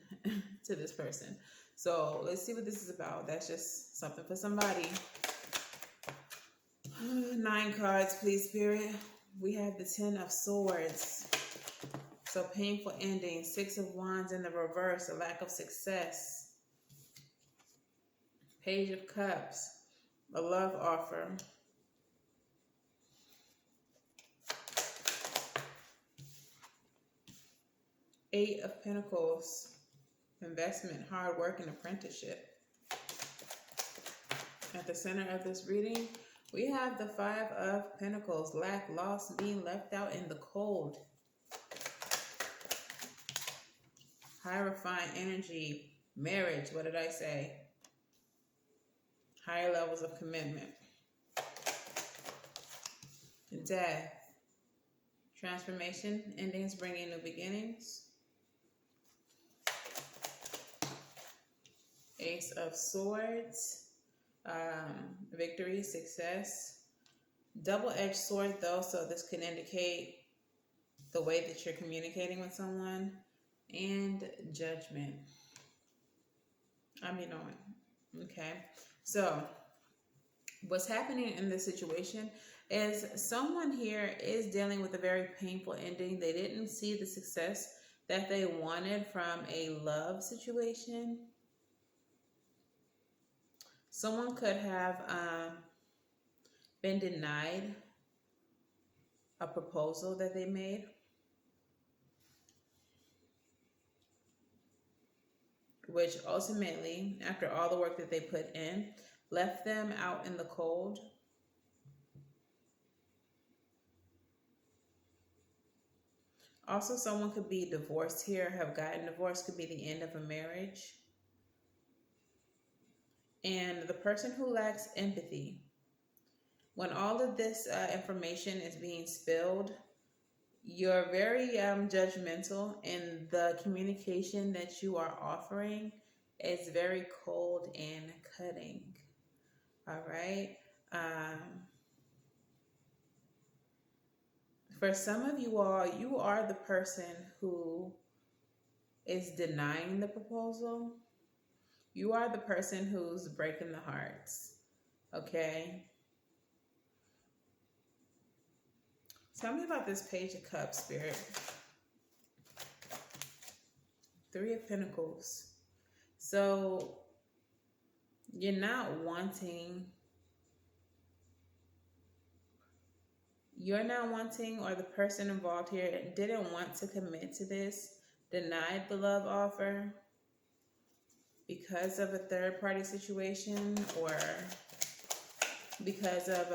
to this person. So let's see what this is about. That's just something for somebody. 9 cards, please, Spirit. We have the 10 of Swords. So painful ending. 6 of Wands in the reverse, a lack of success. Page of Cups, a love offer. Eight of Pentacles, investment, hard work, and apprenticeship. At the center of this reading, we have the 5 of Pentacles, lack, loss, being left out in the cold. High refined energy, marriage, what did I say? Higher levels of commitment. Death, transformation, endings bringing new beginnings. Ace of Swords, victory, success. Double-edged sword though, so this can indicate the way that you're communicating with someone. And Judgment. Okay. So what's happening in this situation is someone here is dealing with a very painful ending. They didn't see the success that they wanted from a love situation. Someone could have been denied a proposal that they made, which ultimately, after all the work that they put in, left them out in the cold. Also, someone could be divorced here, have gotten divorced, could be the end of a marriage. And the person who lacks empathy, when all of this information is being spilled, you're very judgmental, and the communication that you are offering is very cold and cutting. All right. For some of you all, you are the person who is denying the proposal. You are the person who's breaking the hearts. Okay. Tell me about this Page of Cups, Spirit. 3 of Pentacles. So you're not wanting, or the person involved here didn't want to commit to this, denied the love offer because of a third-party situation, or because of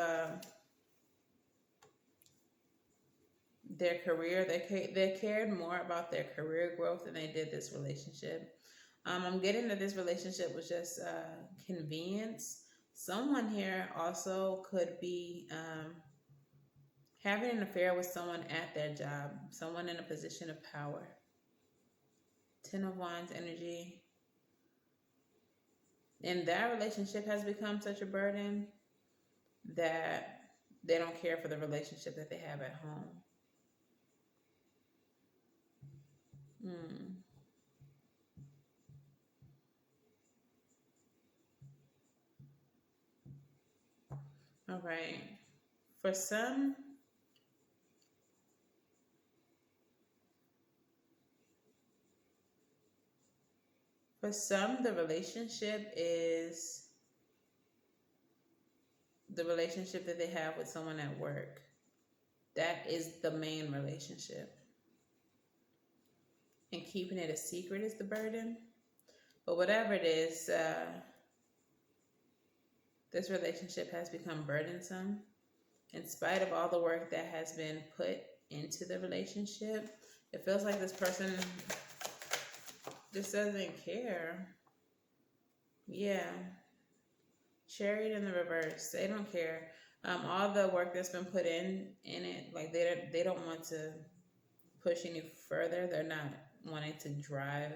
their career. They cared more about their career growth than they did this relationship. I'm getting that this relationship was just convenience. Someone here also could be having an affair with someone at their job, someone in a position of power. Ten of Wands energy. And that relationship has become such a burden that they don't care for the relationship that they have at home. Hmm. All right. For some, the relationship is the relationship that they have with someone at work. That is the main relationship. And keeping it a secret is the burden. But whatever it is, this relationship has become burdensome. In spite of all the work that has been put into the relationship, it feels like this person just doesn't care. Yeah. Chariot in the reverse. They don't care. All the work that's been put in it, like they don't want to push any further. They're not wanting to drive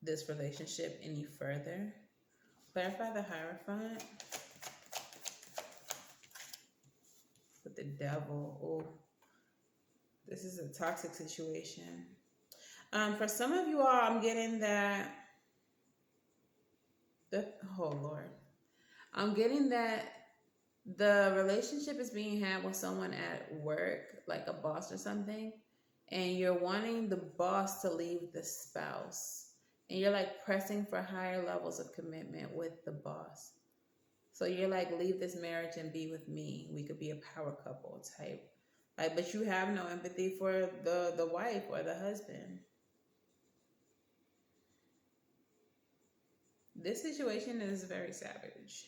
this relationship any further. Clarify the Hierophant with the Devil. Oh, this is a toxic situation. For some of you all, I'm getting that. Oh Lord, I'm getting that the relationship is being had with someone at work, like a boss or something, and you're wanting the boss to leave the spouse, and you're like pressing for higher levels of commitment with the boss. So you're like, leave this marriage and be with me. We could be a power couple type. Like, but you have no empathy for the wife or the husband. This situation is very savage.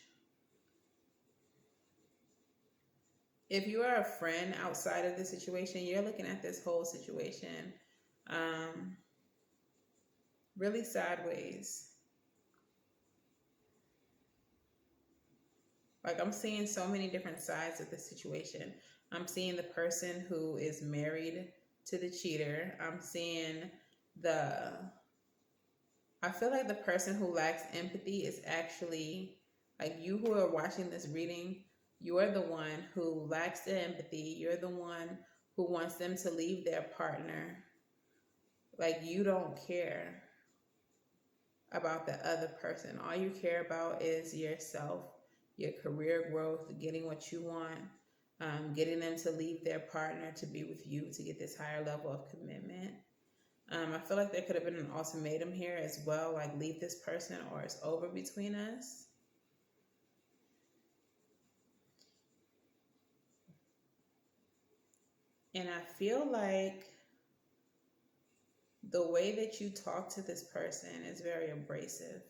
If you are a friend outside of the situation, you're looking at this whole situation really sideways. Like, I'm seeing so many different sides of the situation. I'm seeing the person who is married to the cheater. I'm seeing I feel like the person who lacks empathy is actually, like, you who are watching this reading, you're the one who lacks the empathy. You're the one who wants them to leave their partner. Like, you don't care about the other person. All you care about is yourself, your career growth, getting what you want, getting them to leave their partner to be with you to get this higher level of commitment. I feel like there could have been an ultimatum here as well, like, leave this person or it's over between us. And I feel like the way that you talk to this person is very abrasive.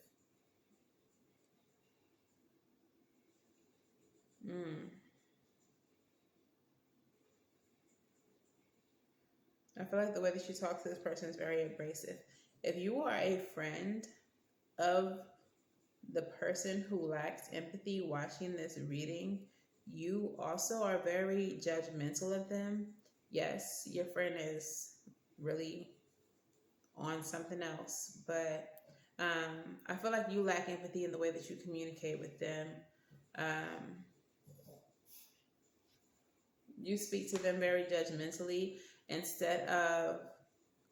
I feel like the way that you talk to this person is very abrasive. If you are a friend of the person who lacks empathy watching this reading, you also are very judgmental of them. Yes, your friend is really on something else, but I feel like you lack empathy in the way that you communicate with them. You speak to them very judgmentally instead of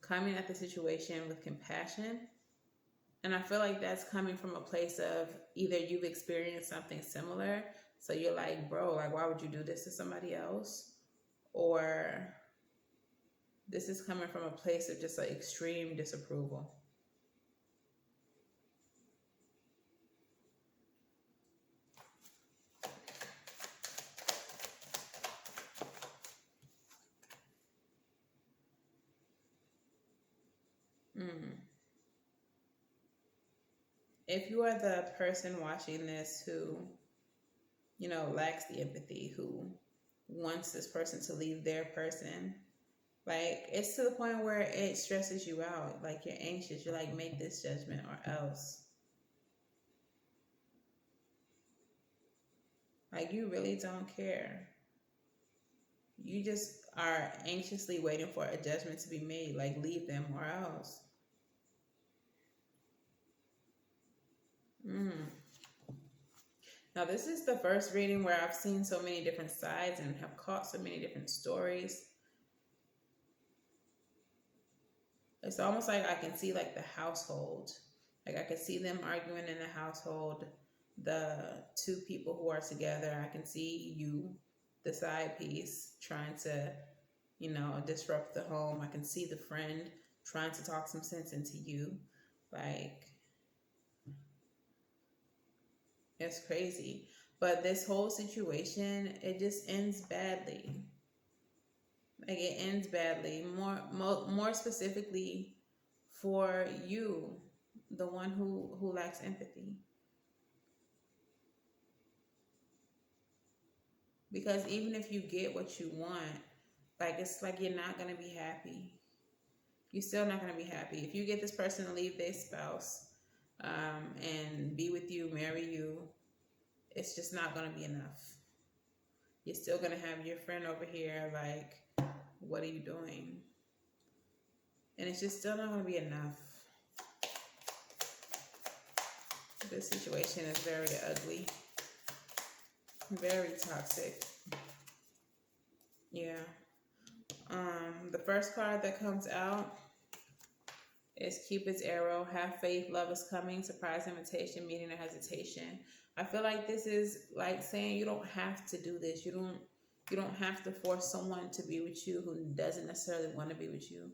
coming at the situation with compassion. And I feel like that's coming from a place of either you've experienced something similar, so you're like, bro, like, why would you do this to somebody else? Or this is coming from a place of just like extreme disapproval. If you are the person watching this who, lacks the empathy, who wants this person to leave their person. Like, it's to the point where it stresses you out. Like, you're anxious. You're like, make this judgment or else. Like, you really don't care. You just are anxiously waiting for a judgment to be made. Like, leave them or else. Now, this is the first reading where I've seen so many different sides and have caught so many different stories. It's almost like I can see like the household. Like, I can see them arguing in the household, the two people who are together. I can see you, the side piece, trying to, disrupt the home. I can see the friend trying to talk some sense into you. Like, it's crazy. But this whole situation, it just ends badly. Like, it ends badly. More specifically for you, the one who lacks empathy. Because even if you get what you want, like, it's like you're not going to be happy. You're still not going to be happy. If you get this person to leave their spouse and be with you, marry you, it's just not going to be enough. You're still going to have your friend over here like, what are you doing? And it's just still not going to be enough. This situation is very ugly. Very toxic. Yeah. The first card that comes out is Cupid's arrow. Have faith, love is coming, surprise invitation, meeting or hesitation. I feel like this is like saying you don't have to do this. You don't have to force someone to be with you who doesn't necessarily want to be with you.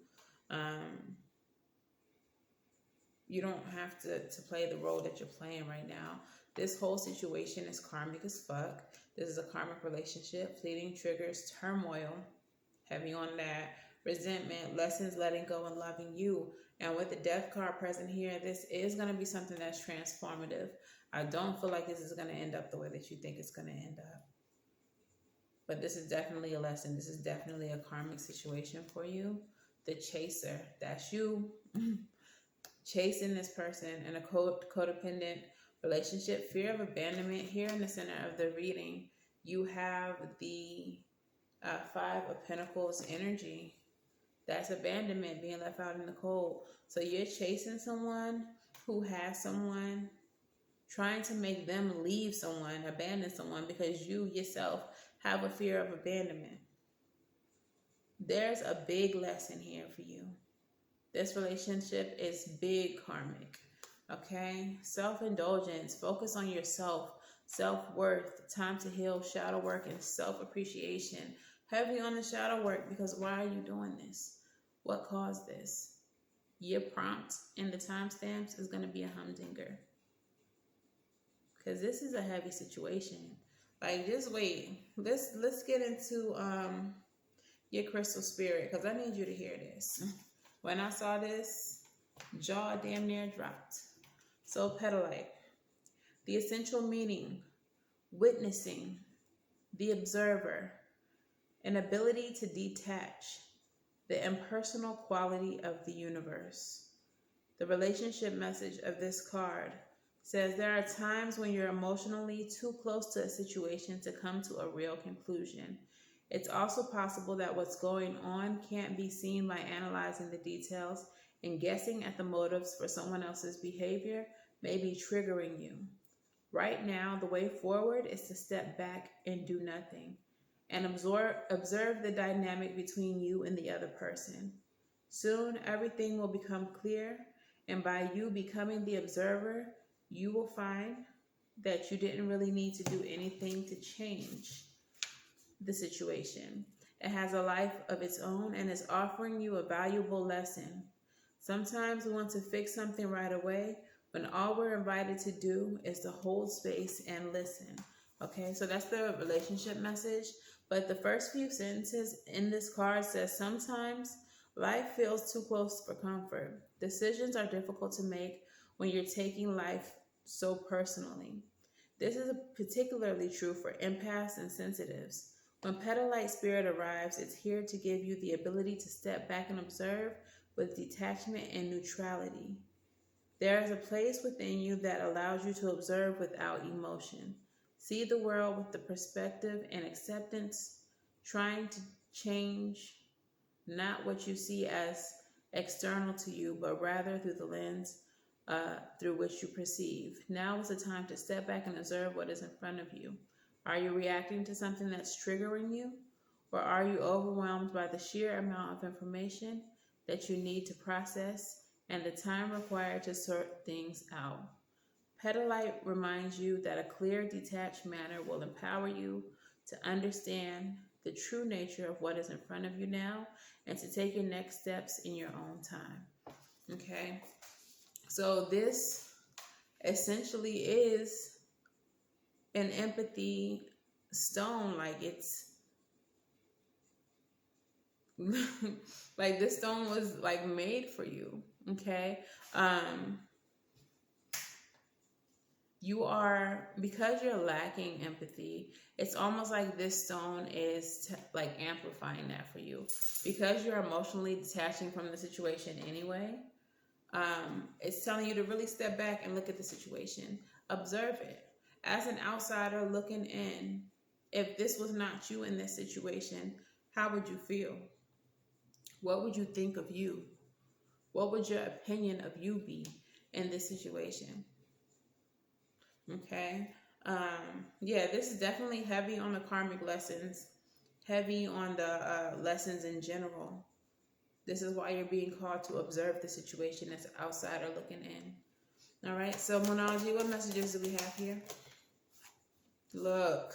You don't have to play the role that you're playing right now. This whole situation is karmic as fuck. This is a karmic relationship. Fleeting triggers, turmoil, heavy on that. Resentment, lessons, letting go, and loving you. And with the death card present here, this is going to be something that's transformative. I don't feel like this is going to end up the way that you think it's going to end up. But this is definitely a lesson. This is definitely a karmic situation for you. The chaser, that's you. Chasing this person in a codependent relationship. Fear of abandonment. Here in the center of the reading, you have the Five of Pentacles energy. That's abandonment, being left out in the cold. So you're chasing someone who has someone, trying to make them leave someone, abandon someone, because you yourself have a fear of abandonment. There's a big lesson here for you. This relationship is big karmic, okay? Self-indulgence, focus on yourself, self-worth, time to heal, shadow work, and self-appreciation. Heavy on the shadow work, because why are you doing this? What caused this? Your prompt in the timestamps is going to be a humdinger. Because this is a heavy situation. Like, just wait. Let's get into your crystal spirit, because I need you to hear this. When I saw this, jaw damn near dropped. So petalite, the essential meaning, witnessing, the observer, an ability to detach, the impersonal quality of the universe. The relationship message of this card says there are times when you're emotionally too close to a situation to come to a real conclusion. It's also possible that what's going on can't be seen by analyzing the details, and guessing at the motives for someone else's behavior may be triggering you. Right now, the way forward is to step back and do nothing, and observe the dynamic between you and the other person. Soon, everything will become clear, and by you becoming the observer, you will find that you didn't really need to do anything to change the situation. It has a life of its own and is offering you a valuable lesson. Sometimes we want to fix something right away when all we're invited to do is to hold space and listen. Okay, so that's the relationship message. But the first few sentences in this card says sometimes life feels too close for comfort. Decisions are difficult to make when you're taking life so personally. This is particularly true for empaths and sensitives. When Petalite Spirit arrives, it's here to give you the ability to step back and observe with detachment and neutrality. There is a place within you that allows you to observe without emotion. See the world with the perspective and acceptance, trying to change not what you see as external to you, but rather through the lens through which you perceive. Now is the time to step back and observe what is in front of you. Are you reacting to something that's triggering you? Or are you overwhelmed by the sheer amount of information that you need to process and the time required to sort things out? Petalite reminds you that a clear, detached manner will empower you to understand the true nature of what is in front of you now and to take your next steps in your own time. Okay? So this essentially is an empathy stone. Like, it's like this stone was like made for you. Okay? You are, because you're lacking empathy, it's almost like this stone is like amplifying that for you. Because you're emotionally detaching from the situation anyway, it's telling you to really step back and look at the situation. Observe it. As an outsider looking in, if this was not you in this situation, how would you feel? What would you think of you? What would your opinion of you be in this situation? Okay. Yeah, this is definitely heavy on the karmic lessons, heavy on the lessons in general. This is why you're being called to observe the situation as an outsider looking in. All right. So, Monology, what messages do we have here? Look.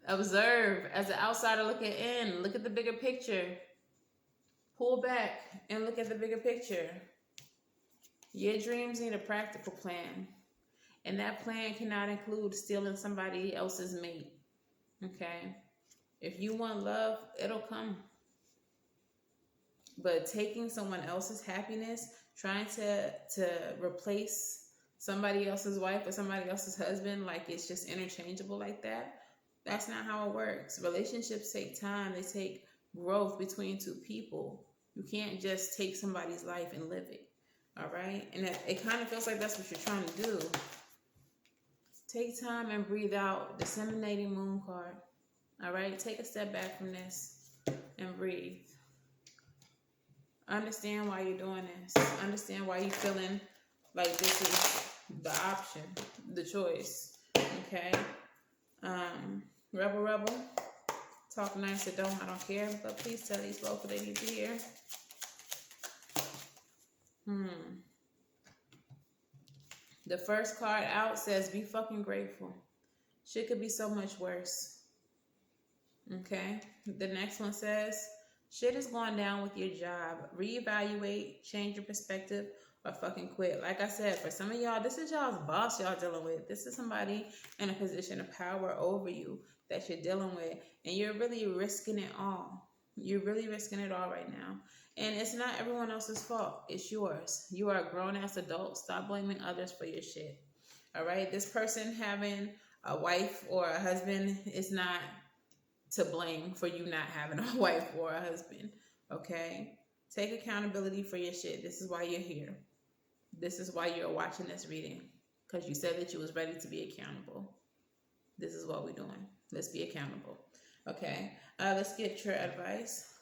Observe as an outsider looking in. Look at the bigger picture. Pull back and look at the bigger picture. Your dreams need a practical plan. And that plan cannot include stealing somebody else's mate. Okay? If you want love, it'll come. But taking someone else's happiness, trying to replace somebody else's wife or somebody else's husband, like it's just interchangeable like that, that's not how it works. Relationships take time. They take growth between two people. You can't just take somebody's life and live it. All right? And it kind of feels like that's what you're trying to do. Take time and breathe out. Disseminating moon card. All right? Take a step back from this and breathe. Understand why you're doing this. Understand why you're feeling like this is the option, the choice. Okay? Rebel. Talk nice or don't, I don't care. But please tell these folks what they need to hear. The first card out says, be fucking grateful. Shit could be so much worse. Okay? The next one says, shit is going down with your job. Reevaluate, change your perspective, or fucking quit. Like I said, for some of y'all, this is y'all's boss y'all dealing with. This is somebody in a position of power over you that you're dealing with. And you're really risking it all. You're really risking it all right now. And it's not everyone else's fault. It's yours. You are a grown-ass adult. Stop blaming others for your shit. All right? This person having a wife or a husband is not to blame for you not having a wife or a husband. Okay? Take accountability for your shit. This is why you're here. This is why you're watching this reading. Because you said that you was ready to be accountable. This is what we're doing. Let's be accountable. Okay? Let's get your advice.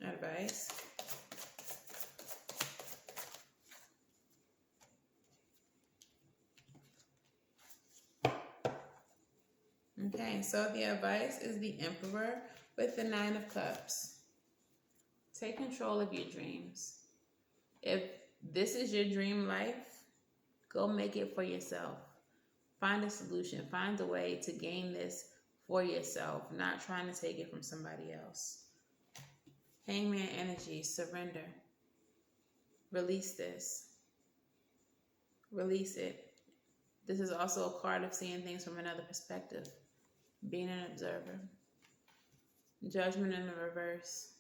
Advice. Okay, so the advice is the Emperor with the 9 of Cups. Take control of your dreams. If this is your dream life, go make it for yourself. Find a solution. Find a way to gain this for yourself, not trying to take it from somebody else. Hangman energy, surrender. Release this. Release it. This is also a card of seeing things from another perspective. Being an observer. Judgment in the reverse.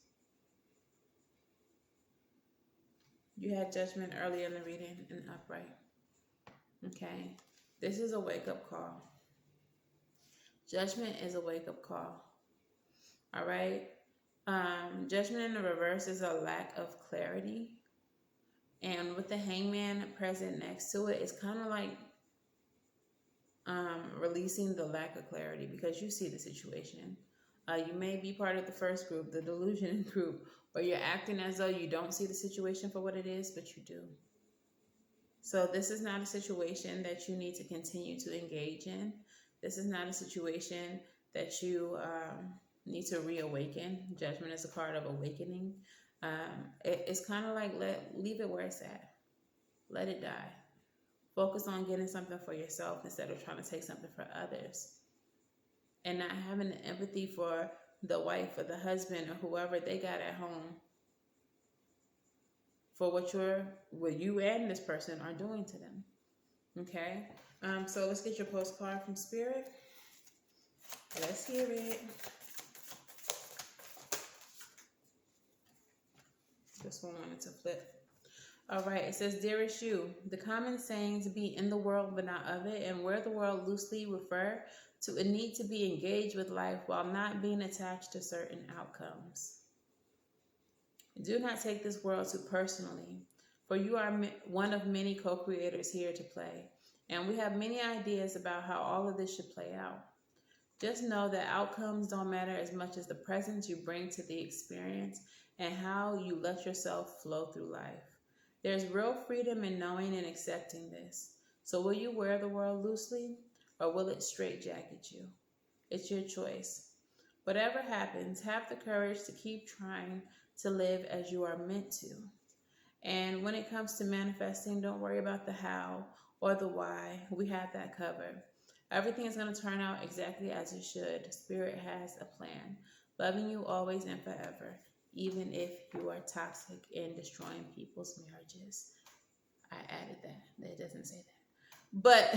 You had judgment earlier in the reading in upright. Okay? This is a wake-up call. Judgment is a wake-up call. All right? Judgment in the reverse is a lack of clarity. And with the hangman present next to it, it's kind of like releasing the lack of clarity because you see the situation. You may be part of the first group, the delusion group, where you're acting as though you don't see the situation for what it is, but you do. So this is not a situation that you need to continue to engage in. This is not a situation that you need to reawaken. Judgment is a card of awakening. It's kind of like leave it where it's at. Let it die. Focus on getting something for yourself instead of trying to take something for others. And not having the empathy for the wife or the husband or whoever they got at home for what you and this person are doing to them. Okay? So let's get your postcard from Spirit. Let's hear it. This one wanted to flip. All right, it says, Dearest you, the common sayings be in the world but not of it, and where the world loosely refer to a need to be engaged with life while not being attached to certain outcomes. Do not take this world too personally, for you are one of many co-creators here to play, and we have many ideas about how all of this should play out. Just know that outcomes don't matter as much as the presence you bring to the experience and how you let yourself flow through life. There's real freedom in knowing and accepting this. So will you wear the world loosely, or will it straitjacket you? It's your choice. Whatever happens, have the courage to keep trying to live as you are meant to. And when it comes to manifesting, don't worry about the how or the why. We have that covered. Everything is going to turn out exactly as it should. Spirit has a plan. Loving you always and forever, even if you are toxic and destroying people's marriages. I added that. It doesn't say that. But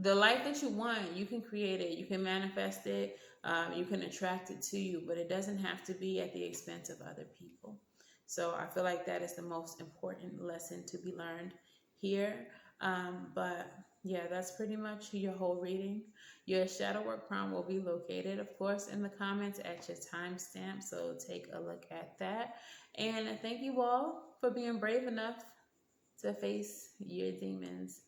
the life that you want, you can create it. You can manifest it. You can attract it to you. But it doesn't have to be at the expense of other people. So I feel like that is the most important lesson to be learned here. But yeah, that's pretty much your whole reading. Your shadow work prompt will be located, of course, in the comments at your timestamp. So take a look at that. And thank you all for being brave enough to face your demons,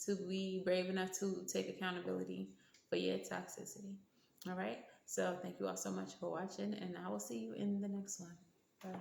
to be brave enough to take accountability for your toxicity. All right. So thank you all so much for watching, and I will see you in the next one. Bye.